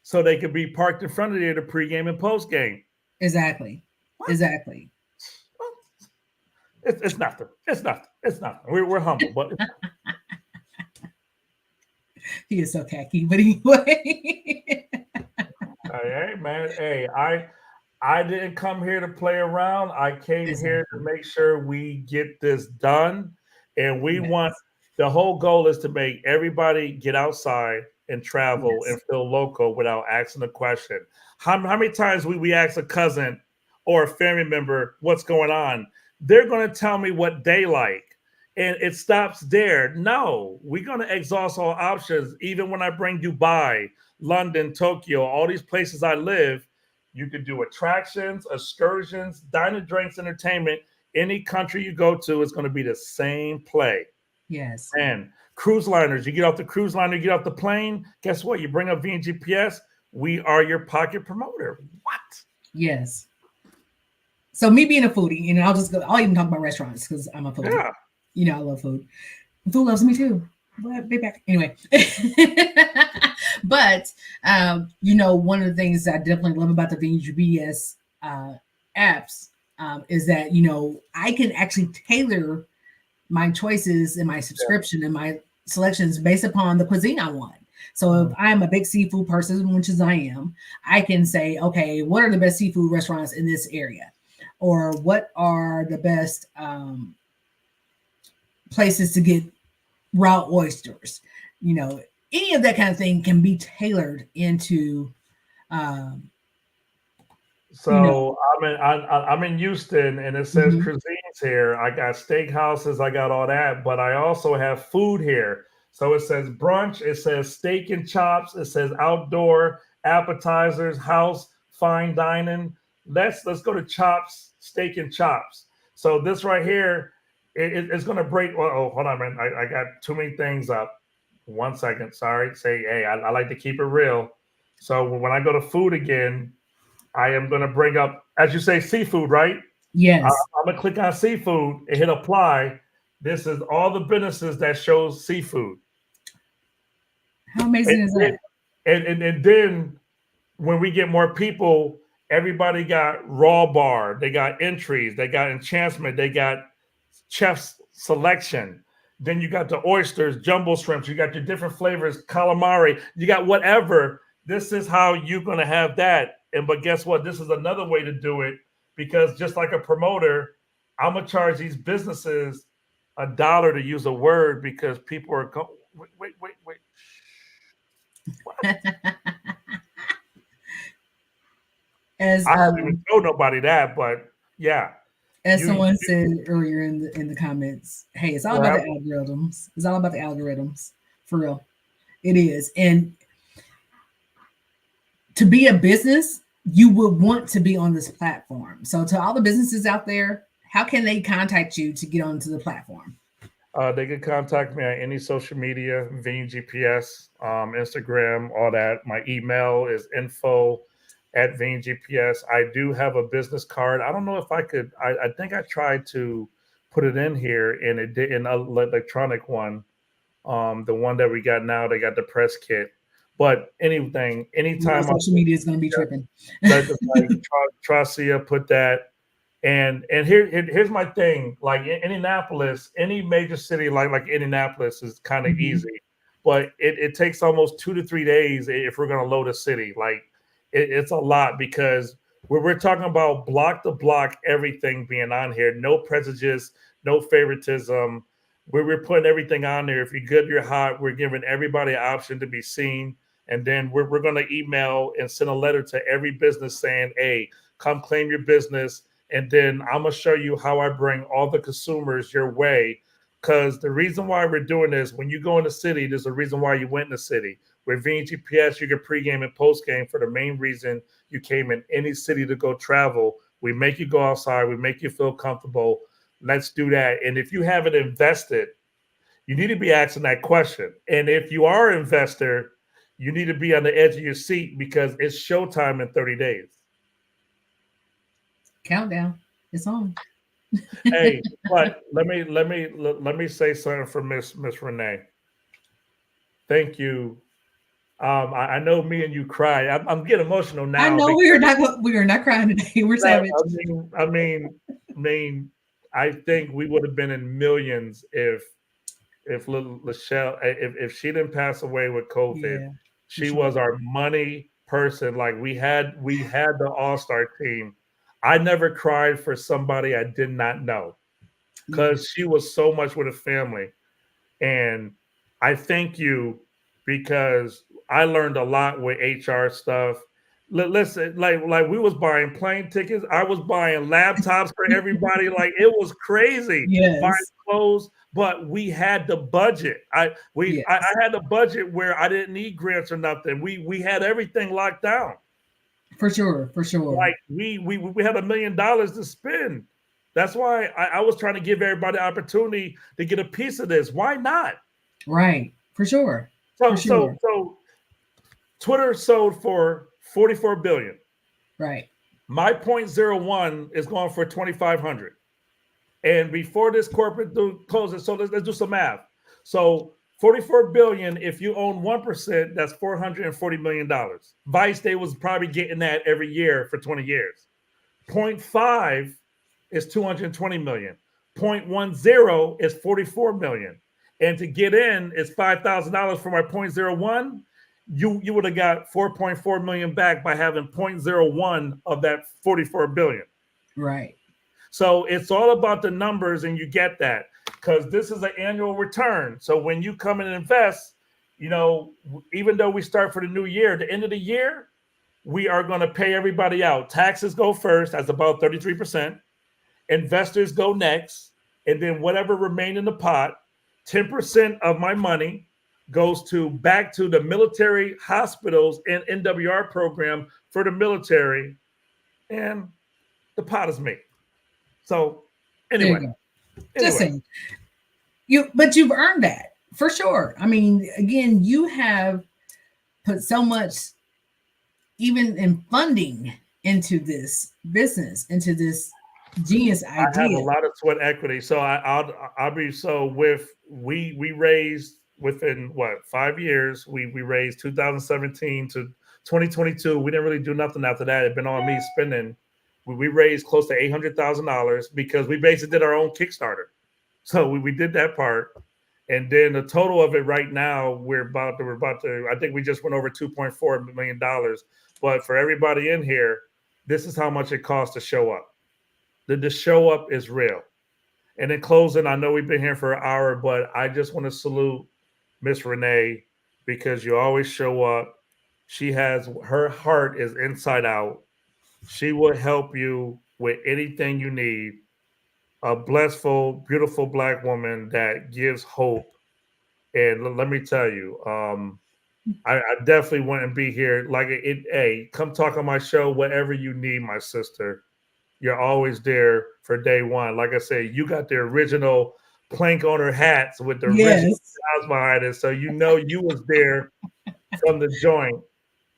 so they could be parked in front of there to pregame and postgame. Exactly. What? Exactly. It's nothing. It's nothing. It's nothing. We're humble, but he is so khaki. But anyway, hey man, hey, I didn't come here to play around. I came here to make sure we get this done, and we want the whole goal is to make everybody get outside and travel and feel local without asking a question. How many times we ask a cousin or a family member what's going on? They're going to tell me what they like, and it stops there. No, we're going to exhaust all options. Even when I bring Dubai, London, Tokyo, all these places I live, you could do attractions, excursions, diner, drinks, entertainment. Any country you go to is going to be the same play. Yes. And cruise liners, you get off the cruise liner, you get off the plane. Guess what? You bring up VNGPS. We are your pocket promoter. What? Yes. So me being a foodie, and I'll even talk about restaurants because I'm a foodie. Yeah. I love food. Food loves me too. But be back. Anyway. But one of the things I definitely love about the VNGPS apps is that, I can actually tailor my choices and my subscription and my selections based upon the cuisine I want. So if I'm a big seafood person, which is I am, I can say, okay, what are the best seafood restaurants in this area? Or what are the best places to get raw oysters? Any of that kind of thing can be tailored into. I'm in Houston, and it says cuisine here. I got steakhouses. I got all that, but I also have food here. So it says brunch. It says steak and chops. It says outdoor appetizers, house, fine dining. Let's go to chops, steak and chops. So this right here, it's going to break. Oh, hold on, man. I got too many things up. 1 second. Sorry. Say, hey, I like to keep it real. So when I go to food again, I am going to bring up, as you say, seafood, right? Yes. I'm going to click on seafood and hit apply. This is all the businesses that shows seafood. How amazing is that? And then when we get more people, everybody got raw bar, they got entries, they got enchantment, they got chef's selection. Then you got the oysters, jumbo shrimps, you got your different flavors, calamari, you got whatever. This is how you're going to have that. And but guess what? This is another way to do it, because just like a promoter, I'm gonna charge these businesses $1 to use a word, because people are going, wait. As I haven't even told nobody that, but yeah. As someone said earlier in the comments, hey, it's all about the algorithms. It's all about the algorithms, for real. It is. And to be a business, you would want to be on this platform. So to all the businesses out there, how can they contact you to get onto the platform? They can contact me on any social media, VGPS, Instagram, all that. My email is info@VGPS. I do have a business card. I don't know if I could. I think I tried to put it in here, and it did in an electronic one. The one that we got now, they got the press kit. But anything, anytime social media is going to be tripping. Tracia put that. And here's my thing. Like in Indianapolis, any major city like Indianapolis is kind of easy, but it takes almost 2 to 3 days if we're going to load a city. Like it's a lot, because we're talking about block to block, everything being on here. No prejudice, no favoritism. We're putting everything on there. If you're good, you're hot. We're giving everybody an option to be seen. And then we're going to email and send a letter to every business saying, hey, come claim your business. And then I'm going to show you how I bring all the consumers your way. Because the reason why we're doing this, when you go in the city, there's a reason why you went in the city. With VGPS, you get pregame and postgame for the main reason you came in any city to go travel. We make you go outside. We make you feel comfortable. Let's do that. And if you haven't invested, you need to be asking that question. And if you are an investor, you need to be on the edge of your seat, because it's showtime in 30 days. Countdown. It's on. Hey, but let me say something for Miss Renee. Thank you. I know me and you cry. I'm getting emotional now. I know we are not crying today. We're savage. I mean, I think we would have been in millions if little Lachelle, if she didn't pass away with COVID. Yeah, she was our money person. Like we had the all-star team. I never cried for somebody I did not know, because she was so much with a family. And I thank you, because I learned a lot with HR stuff. Listen, like we was buying plane tickets. I was buying laptops for everybody. Like it was crazy. Yes. Buying clothes, but we had the budget. I had the budget where I didn't need grants or nothing. We had everything locked down. For sure. Like we had $1 million to spend. That's why I was trying to give everybody the opportunity to get a piece of this. Why not? Right. For sure. So Twitter sold for $44 billion. Right. My 0.01 is going for 2,500. And before this corporate closes, so let's do some math. So 44 billion, if you own 1%, that's $440 million. Vice, they was probably getting that every year for 20 years. 0.5 is 220 million. 0.10 is 44 million. And to get in is $5,000 for my 0.01. You would have got 4.4 million back by having 0.01 of that 44 billion. Right. So it's all about the numbers, and you get that, because this is an annual return. So when you come in and invest, even though we start for the new year, the end of the year, we are going to pay everybody out. Taxes go first. That's about 33%. investors go next, and then whatever remain in the pot, 10% of my money goes to back to the military hospitals and NWR program for the military, and the pot is me. So There you anyway, go. Just anyway, saying. But you've earned that for sure. I mean, again, you have put so much, even in funding, into this business, into this genius I have a idea. lot of sweat equity. So I'll be so with we raised within what 5 years we raised 2017 to 2022. We didn't really do nothing after that. It'd been on me spending. We raised close to $800,000 because we basically did our own Kickstarter. So we did that part. And then the total of it right now, we're about to, I think we just went over $2.4 million. But for everybody in here, this is how much it costs to show up. The show up is real. And in closing, I know we've been here for an hour, but I just want to salute Miss Renee because you always show up. She has her heart is inside out. She will help you with anything you need. A blissful, beautiful black woman that gives hope. And let me tell you, I definitely wouldn't be here. Like hey, come talk on my show, whatever you need, my sister. You're always there for day one. Like I said, you got the original plank owner hats with the original Yes. styles behind it, so you know you was there from the joint.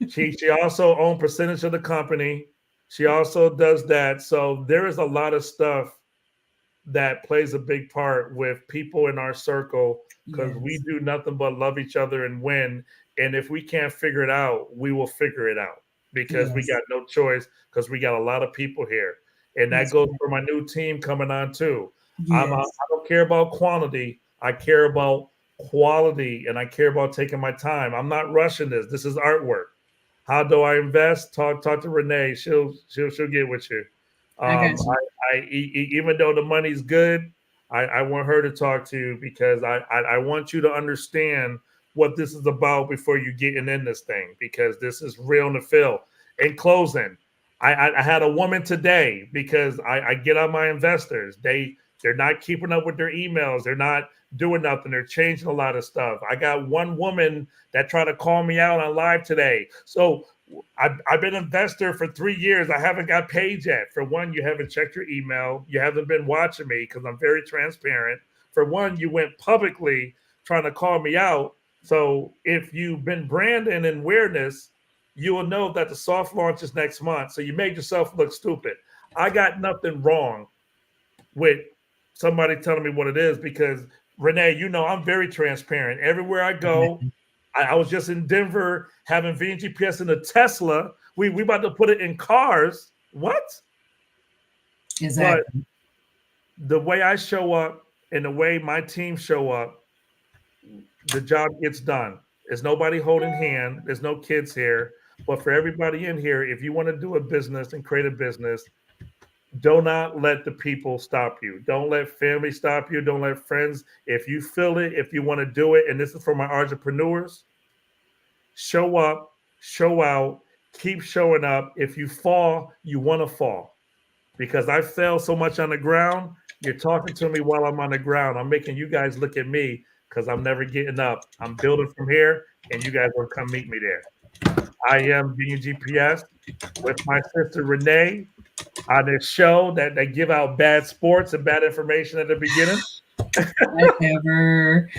She also owned percentage of the company. She also does that. So there is a lot of stuff that plays a big part with people in our circle because we Yes. do nothing but love each other and win. And if we can't figure it out, we will figure it out because we Yes. got no choice because we got a lot of people here. And that That's goes right. for my new team coming on too. I Yes. don't care about quantity. I care about quality and I care about taking my time. I'm not rushing this. This is artwork. How do I invest? Talk to Renee. She'll get with you. I got you. Even though the money's good, I want her to talk to you because I want you to understand what this is about before you getting in this thing because this is real in the field. In closing, I had a woman today because I get on my investors. They're not keeping up with their emails. They're not doing nothing. They're changing a lot of stuff. I got one woman that tried to call me out on live today. So I've been an investor for 3 years. I haven't got paid yet. For one, you haven't checked your email. You haven't been watching me because I'm very transparent. For one, you went publicly trying to call me out. So if you've been branding and awareness, you will know that the soft launch is next month. So you made yourself look stupid. I got nothing wrong with somebody telling me what it is because Renee, you know, I'm very transparent. Everywhere I go, I was just in Denver having VGPS in a Tesla. We about to put it in cars. What? But Exactly. the way I show up and the way my team show up, the job gets done. There's nobody holding hand. There's no kids here. But for everybody in here, if you want to do a business and create a business, do not let the people stop you. Don't let family stop you. Don't let friends. If you feel it, if you want to do it, and this is for my entrepreneurs, show up, show out, keep showing up. If you fall, you want to fall. Because I fell so much on the ground, you're talking to me while I'm on the ground. I'm making you guys look at me because I'm never getting up. I'm building from here, and you guys will come meet me there. I am being GPS with my sister Renee on this show that they give out bad sports and bad information at the beginning. Whatever.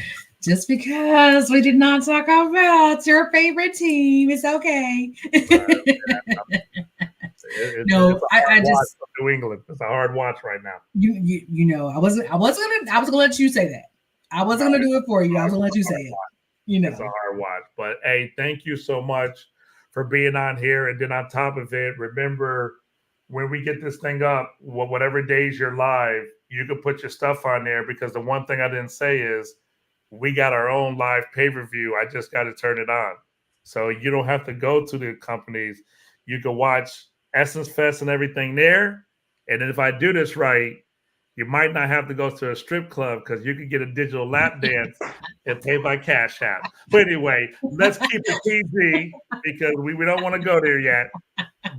Just because we did not talk about your favorite team, it's okay. It's No, a I hard watch just for New England. It's a hard watch right now. you know, I was gonna let you say that. I wasn't No, gonna do it for you. I hard, was gonna let you say hard it. watch. You It's a know. hard watch. But hey, thank you so much for being on here. And then on top of it, remember when we get this thing up, whatever days you're live, you can put your stuff on there because the one thing I didn't say is we got our own live pay-per-view. I just got to turn it on. So you don't have to go to the companies. You can watch Essence Fest and everything there. And then if I do this right, you might not have to go to a strip club because you can get a digital lap dance and pay by Cash App. But anyway, let's keep it PG because we don't want to go there yet.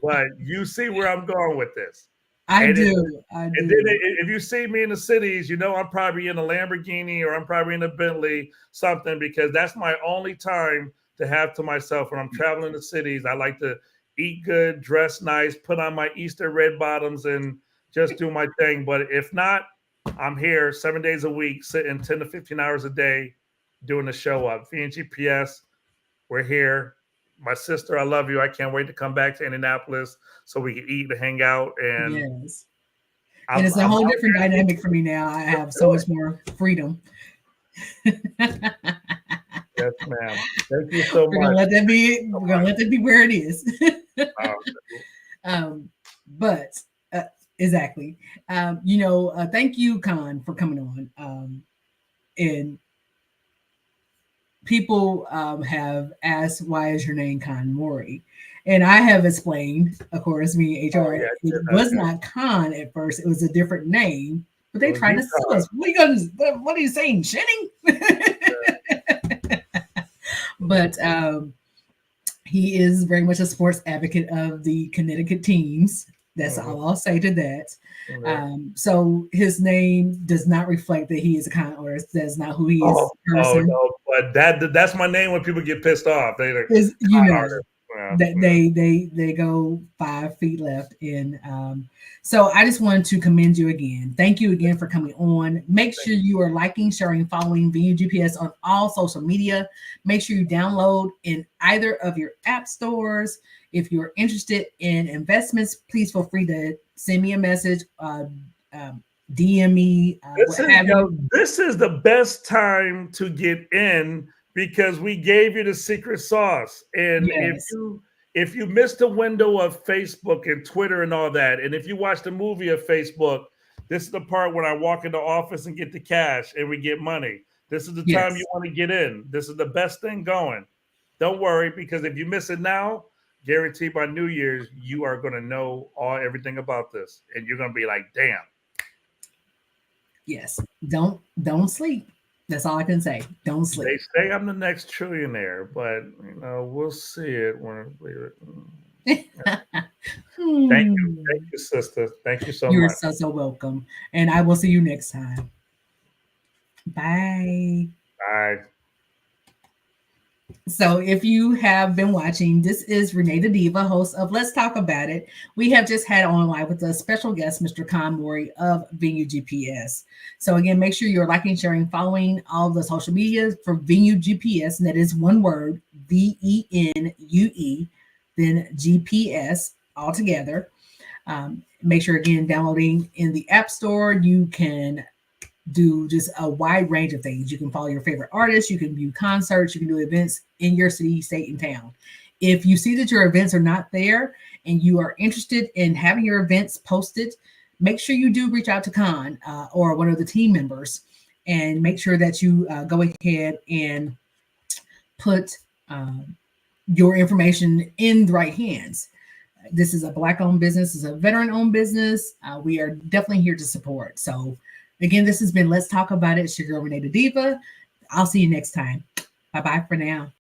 But you see where I'm going with this. I And do. and then if you see me in the cities, you know I'm probably in a Lamborghini or I'm probably in a Bentley, something, because that's my only time to have to myself when I'm traveling the cities. I like to eat good, dress nice, put on my Easter red bottoms, and just do my thing. But if not, I'm here 7 days a week, sitting 10 to 15 hours a day, doing the show up. V and GPS, we're here. My sister, I love you. I can't wait to come back to Indianapolis so we can eat and hang out. And Yes. And I'm it's a out whole different here. dynamic for me now. I have so much more freedom. Yes, ma'am. Thank you so We're gonna much. let that be. We're gonna let that be where it is. Um, But exactly. Thank you, Khan, for coming on. And people have asked, "Why is your name Khan Mori?" And I have explained, of course, me oh HR, yeah, it was not Khan at first; it was a different name. But they it was tried you, to sue Todd. us. What are you gonna? What are you saying, Shinning? But he is very much a sports advocate of the Connecticut teams. That's Mhm. all I'll say to that. Yeah. So his name does not reflect that he is a con artist. That's not who he is Oh, as a person. no, but that's my name when people get pissed off. They're Is con artist. Yeah, that yeah. they go 5 feet left. And so I just wanted to commend you again. Thank you again for coming on. Make sure you are liking, sharing, following VUGPS on all social media. Make sure you download in either of your app stores. If you're interested in investments, please feel free to send me a message, DM me, what have you. This is the best time to get in because we gave you the secret sauce. And Yes, if you missed the window of Facebook and Twitter and all that, and if you watched the movie of Facebook, this is the part when I walk in the office and get the cash and we get money. This is the time you yes. want to get in. This is the best thing going. Don't worry, because if you miss it now, guaranteed by New Year's, you are going to know everything about this. And you're going to be like, damn. Yes. Don't sleep. That's all I can say. Don't sleep. They say I'm the next trillionaire, but we'll see it when we. Thank Hmm. you, sister. Thank you so You're much. so welcome. And I will see you next time. Bye. Bye. So, if you have been watching, this is RenaeThaDiva, host of Let's Talk About It. We have just had on live with a special guest, Mr. Con Mori of Venue GPS. So, again, make sure you're liking, sharing, following all the social media for Venue GPS, and that is one word, VENUE, then GPS all together. Make sure, again, downloading in the App Store. You can do just a wide range of things. You can follow your favorite artists, you can view concerts, you can do events in your city, state, and town. If you see that your events are not there and you are interested in having your events posted, make sure you do reach out to Con or one of the team members and make sure that you go ahead and put your information in the right hands. This is a Black owned business, it's a veteran owned business. We are definitely here to support. So, again, this has been Let's Talk About It. It's your girl, RenaeThaDiva. I'll see you next time. Bye bye for now.